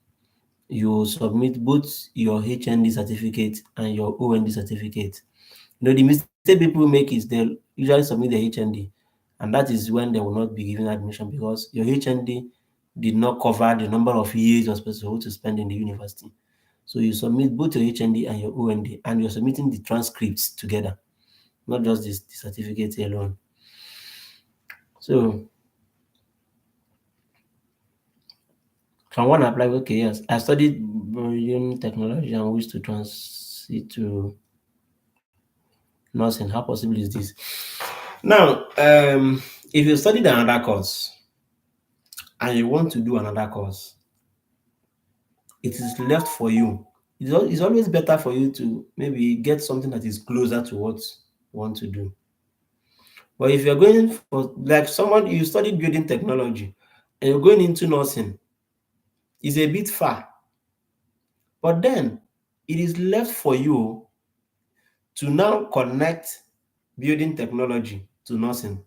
you submit both your HND certificate and your OND certificate. The mistake people make is they usually submit the HND, and that is when they will not be given admission because your HND did not cover the number of years you're supposed to spend in the university. So you submit both your HND and your OND, and you're submitting the transcripts together, not just the certificate alone. So can one apply? Okay, yes. I studied Brazilian technology and wish to transit to nursing. How possible is this? Now, if you studied another course and you want to do another course, it is left for you. It's always better for you to maybe get something that is closer to what you want to do. But if you're going for, like, someone you studied building technology and you're going into nursing, it's a bit far. But then it is left for you to now connect building technology to nursing.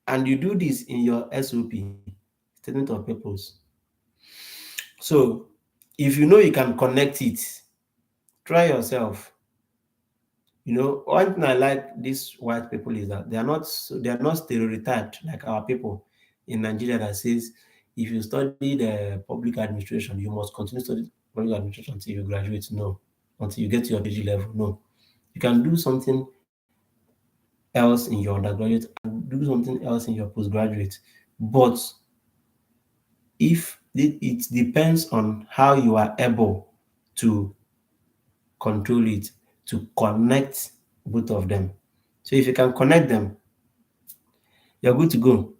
And you do this in your SOP. statement of purpose. So if you know you can connect it, try yourself. One thing I like these white people is that they are not stereotyped like our people in Nigeria that says if you study the public administration, you must continue studying public administration until you graduate. No, until you get to your PhD level. No, you can do something else in your undergraduate and do something else in your postgraduate. But if it depends on how you are able to control it, to connect both of them. So if you can connect them, you're good to go.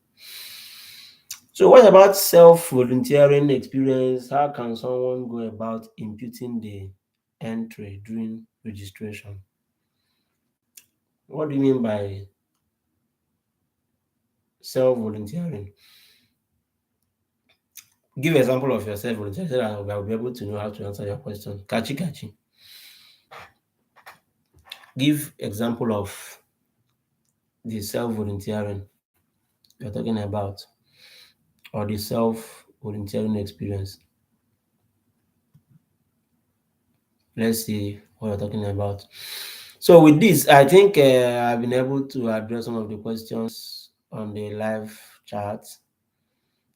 So what about self-volunteering experience? How can someone go about imputing the entry during registration? What do you mean by self-volunteering? Give example of your self-volunteering so that I'll be able to know how to answer your question. Kachi kachi. Give example of the self-volunteering you're talking about or the self-volunteering experience. Let's see what you're talking about. So with this, I think I've been able to address some of the questions on the live chat.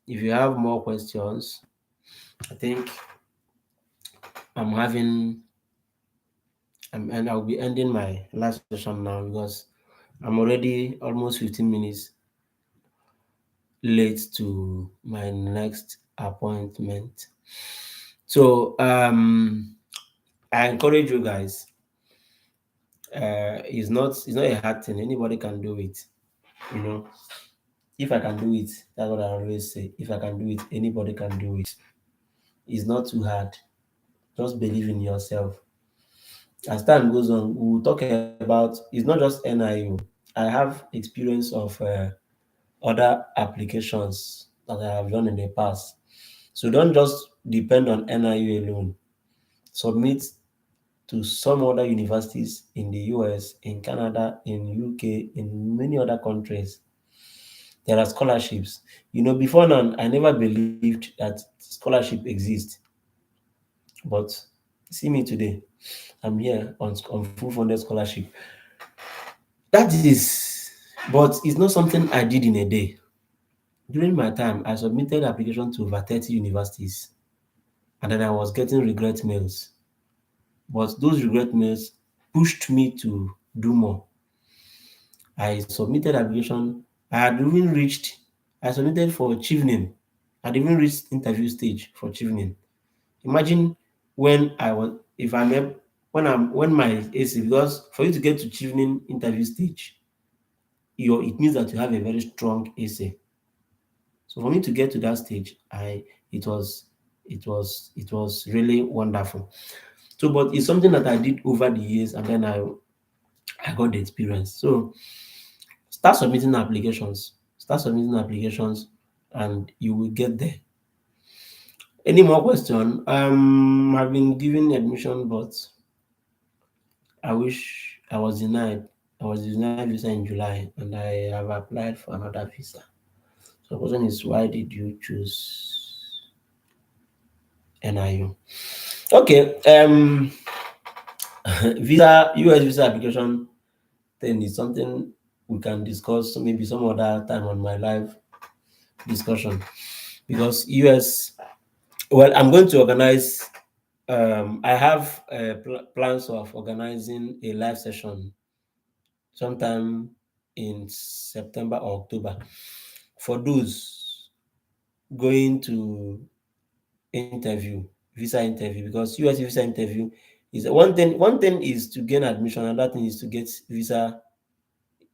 If you have more questions, I think I'm having, and I'll be ending my last session now because I'm already almost 15 minutes late to my next appointment. So I encourage you guys. It's not a hard thing. Anybody can do it. You know, if I can do it, that's what I always say. If I can do it, anybody can do it. It's not too hard. Just believe in yourself. As time goes on, we'll talk about it's not just NIU. I have experience of other applications that I have done in the past. So don't just depend on NIU alone. Submit to some other universities in the US, in Canada, in UK, in many other countries. There are scholarships. Before now, I never believed that scholarship exists. But see me today. I'm here on full funded scholarship. That is, but it's not something I did in a day. During my time, I submitted application to over 30 universities, and then I was getting regret mails. But those regret mails pushed me to do more. I submitted application. I had even reached. I submitted for Chivening. I'd even reached interview stage for Chivening. Imagine when I was if I'm ab- when my AC, because for you to get to Chivening interview stage, it means that you have a very strong AC. So for me to get to that stage, I it was it was really wonderful. So, but it's something that I did over the years, and then I got the experience. So start submitting applications. Start submitting applications, and you will get there. Any more question? I've been given admission, but I wish I was denied. I was denied visa in July, and I have applied for another visa. So the question is, why did you choose NIU? Okay. Visa US visa application thing is something we can discuss maybe some other time on my live discussion, because US. Well, I'm going to organize. I have plans of organizing a live session sometime in September or October for those going to interview, visa interview, because US visa interview is one thing. One thing is to gain admission, another thing is to get visa.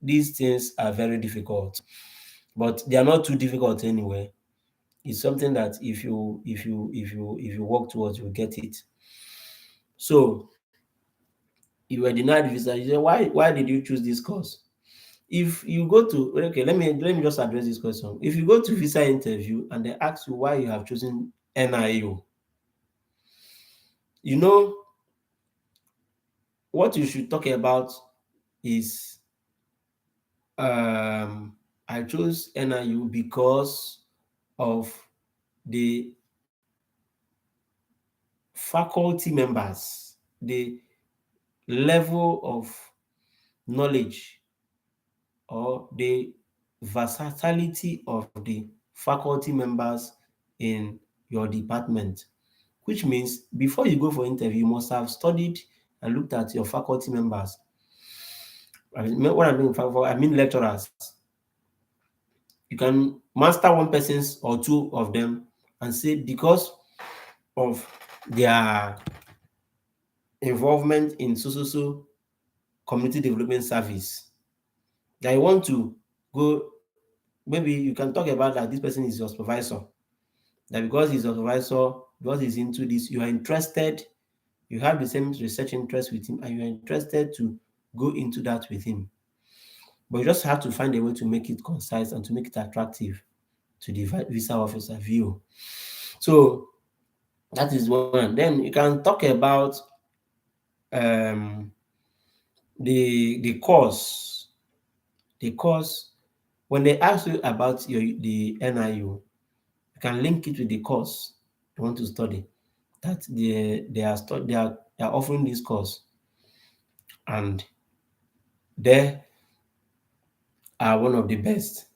These things are very difficult, but they are not too difficult anyway. It's something that if you work towards, you get it. So you were denied visa. You say, why did you choose this course? If you go to okay, let me just address this question. If you go to visa interview and they ask you why you have chosen NIU, you know what you should talk about is I chose NIU because of the faculty members, the level of knowledge or the versatility of the faculty members in your department, which means before you go for interview, you must have studied and looked at your faculty members. What I mean, I mean lecturers. You can master one person's or two of them and say because of their involvement in so community development service that you want to go, maybe you can talk about that this person is your supervisor, that because he's your supervisor, because he's into this, you are interested, you have the same research interest with him, and you're interested to go into that with him. But you just have to find a way to make it concise and to make it attractive to the visa officer view. So that is one. Then you can talk about um, the course. The course, when they ask you about the NIU, you can link it with the course you want to study. That they are offering this course, and they are one of the best.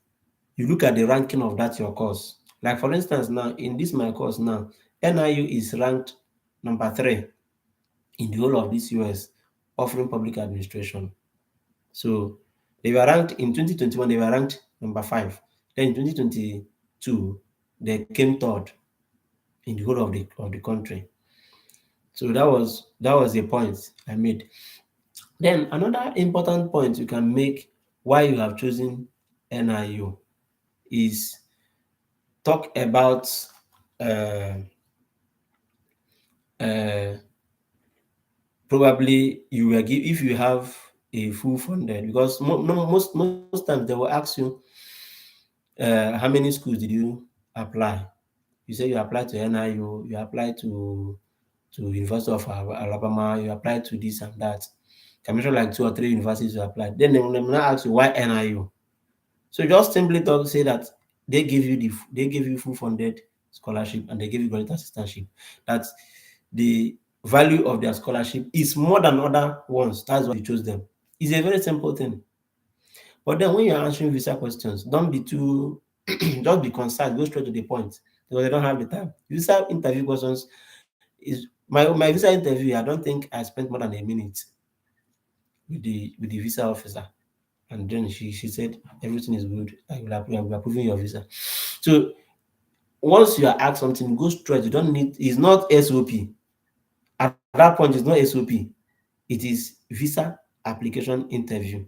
You look at the ranking of that your course. Like for instance, now in this my course now, NIU is ranked number 3 in the whole of this US offering public administration. So they were ranked in 2021, they were ranked number 5. Then in 2022, they came third in the whole of the country. So that was the point I made. Then another important point you can make why you have chosen NIU is talk about uh, uh, probably you will give if you have a full funded, because most times they will ask you how many schools did you apply. You say you applied to NIU, you applied to University of Alabama, you applied to this and that. Can mention like 2 or 3 universities you applied. Then they will now ask you why NIU. So just simply say that they give you full funded scholarship and they give you graduate assistantship. That the value of their scholarship is more than other ones. That's why you chose them. It's a very simple thing. But then when you're answering visa questions, don't be too just be concise, go straight to the point because they don't have the time. Visa interview questions is my visa interview. I don't think I spent more than a minute with the visa officer. And then she said everything is good. I will approving your visa. So once you are asked something, go straight. You don't need, it's not SOP. At that point, it's not SOP. It is visa application interview.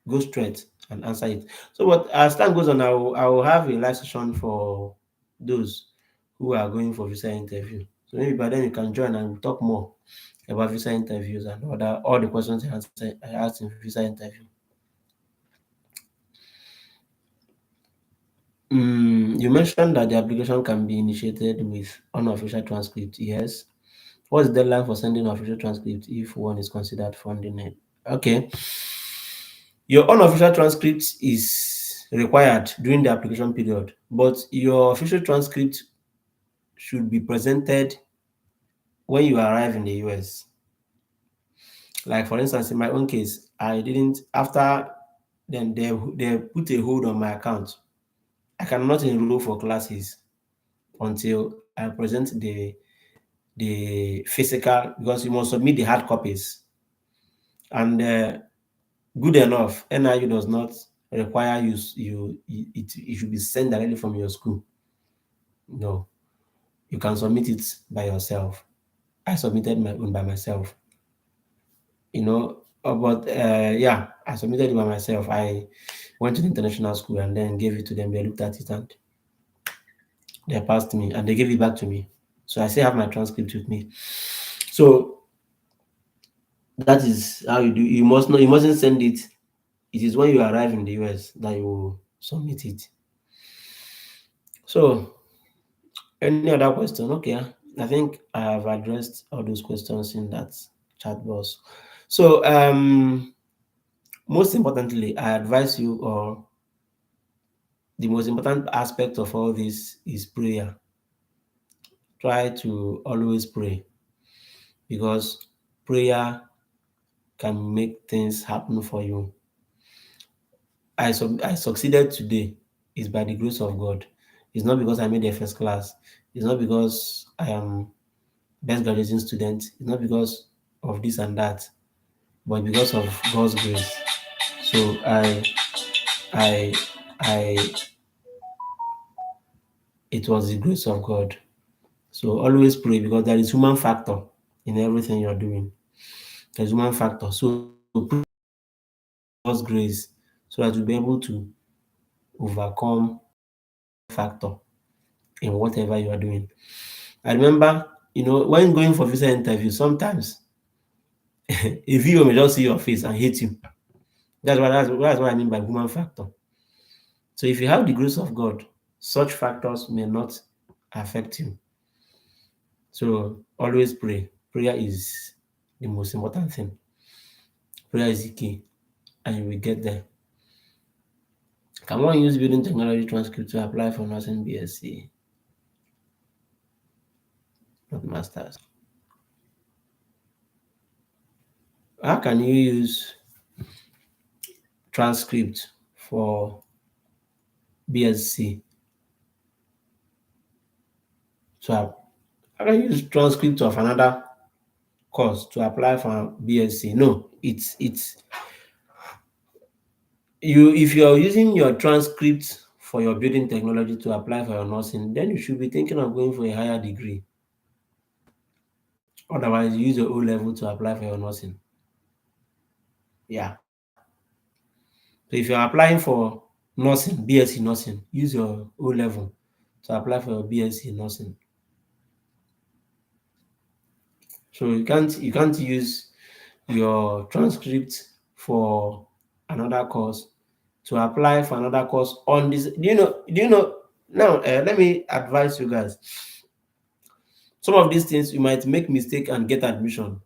Go straight and answer it. So what as time goes on, I will have a live session for those who are going for visa interview. So maybe by then you can join and we'll talk more about visa interviews and all the questions I asked in visa interview. You mentioned that the application can be initiated with unofficial transcript. Yes. What's the deadline for sending official transcript if one is considered funding it? Okay. Your unofficial transcript is required during the application period, but your official transcript should be presented when you arrive in the US. Like for instance, in my own case, I didn't after then they put a hold on my account. I cannot enroll for classes until I present the physical, because you must submit the hard copies. And good enough, NIU does not require it should be sent directly from your school. No, you can submit it by yourself. I submitted my own by myself. But yeah, I submitted it by myself. I went to the international school and then gave it to them. They looked at it and they passed me and they gave it back to me. So I still have my transcript with me. So that is how you do. You mustn't send it. It is when you arrive in the US that you will submit it. So any other question? Okay, I think I have addressed all those questions in that chat box. So most importantly, I advise you, or the most important aspect of all this is prayer. try to always pray, because prayer can make things happen for you. I succeeded today is by the grace of God. It's not because I made a first class. It's not because I am best graduating student. It's not because of this and that, but because of God's grace. So I, I, it was the grace of God. So always pray, because there is human factor in everything you're doing. There's human factor. So pray God's grace so that you'll be able to overcome factor in whatever you are doing. I remember, when going for visa interview, sometimes a viewer may just see your face and hate you. That's what I mean by human factor. So if you have the grace of God, such factors may not affect you. So always pray. Prayer is the most important thing. Prayer is the key, and you will get there. Can one use building technology transcript to apply for nursing BSc, not masters? How can you use transcript for BSc to how can you use transcript of another course to apply for BSc? No, it's you. If you're using your transcript for your building technology to apply for your nursing, then you should be thinking of going for a higher degree. Otherwise, you use your O level to apply for your nursing. Yeah. So if you're applying for nursing, BSc nursing, use your O level to apply for your BSc nursing. So you can't use your transcript for another course to apply for another course on this. Do you know now? Let me advise you guys. Some of these things you might make mistake and get admission,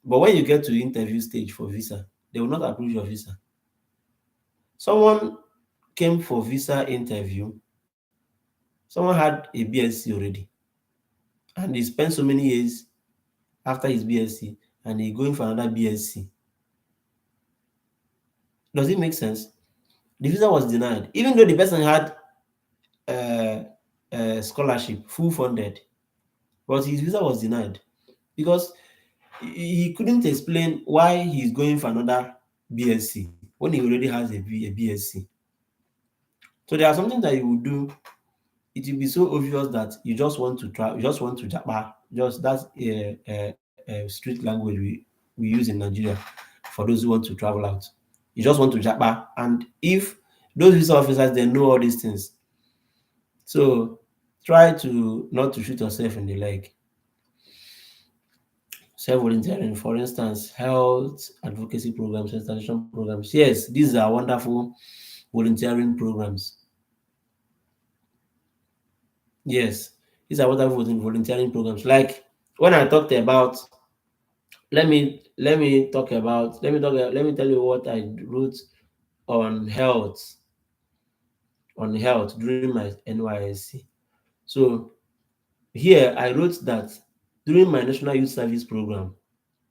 but when you get to the interview stage for visa, they will not approve your visa. Someone came for visa interview. Someone had a BSc already, and he spent so many years after his BSc, and he going for another BSc. Does it make sense? The visa was denied, even though the person had uh, scholarship, full funded, but his visa was denied because he couldn't explain why he's going for another BSc when he already has a BSc. So there are something that you will do. It will be so obvious that you just want to try, you just want to japa. Just that's a street language we use in Nigeria for those who want to travel out. You just want to japa, and if those visa officers they know all these things, so try to not to shoot yourself in the leg. Self-volunteering, for instance, health advocacy programs, sanitation programs. Yes, these are wonderful volunteering programs. Yes, these are wonderful volunteering programs. Like when I talked about, let me tell you what I wrote on health during my NYSC. So here I wrote that during my National Youth Service program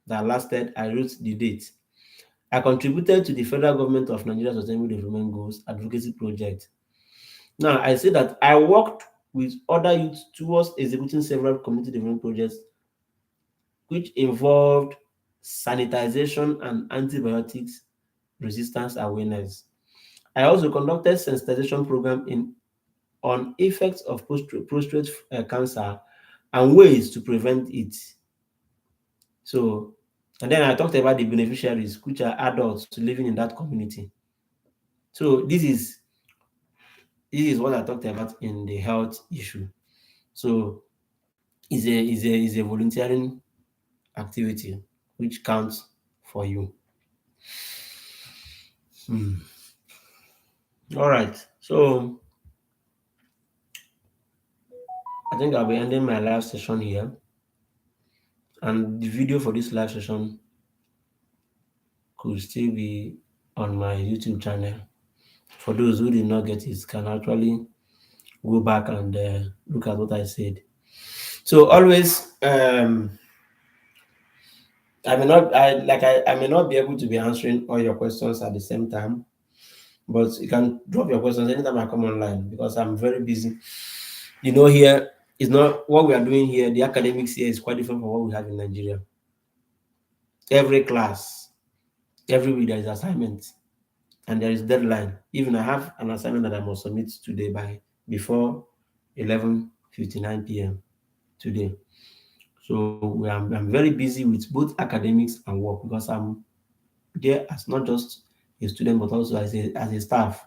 that lasted, I wrote the date. I contributed to the federal government of Nigeria Sustainable Development Goals Advocacy Project. Now, I say that I worked with other youth towards executing several community development projects which involved sanitization and antibiotics resistance awareness. I also conducted sensitization program on effects of prostate cancer and ways to prevent it. So, and then I talked about the beneficiaries, which are adults living in that community. So this is what I talked about in the health issue. So is a volunteering activity which counts for you. Hmm. All right. So I think I'll be ending my live session here. And the video for this live session could still be on my YouTube channel. For those who did not get it, can actually go back and look at what I said. So always, I may not be able to be answering all your questions at the same time, but you can drop your questions anytime I come online because I'm very busy. Here is not what we are doing here. The academics here is quite different from what we have in Nigeria. Every class, every week there is assignment and there is deadline. Even I have an assignment that I must submit today by before 11:59 p.m. today. So I'm very busy with both academics and work because I'm there as not just a student but also as a staff.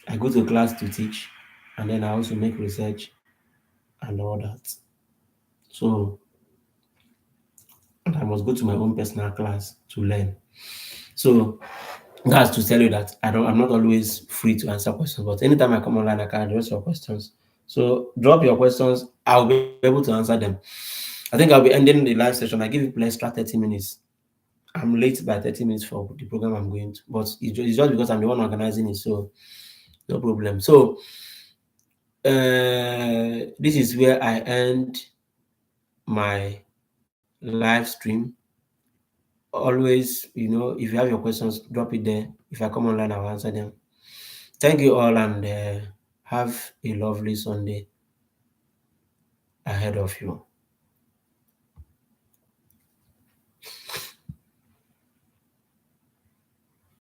I go to class to teach and then I also make research and all that. So and I must go to my own personal class to learn. So that's to tell you that I'm not always free to answer questions, but anytime I come online, I can address your questions. So drop your questions, I'll be able to answer them. I think I'll be ending the live session. I give you extra 30 minutes. I'm late by 30 minutes for the program I'm going to, but it's just because I'm the one organizing it, so no problem. So this is where I end my live stream. Always, if you have your questions, drop it there. If I come online, I'll answer them. Thank you all and have a lovely Sunday ahead of you.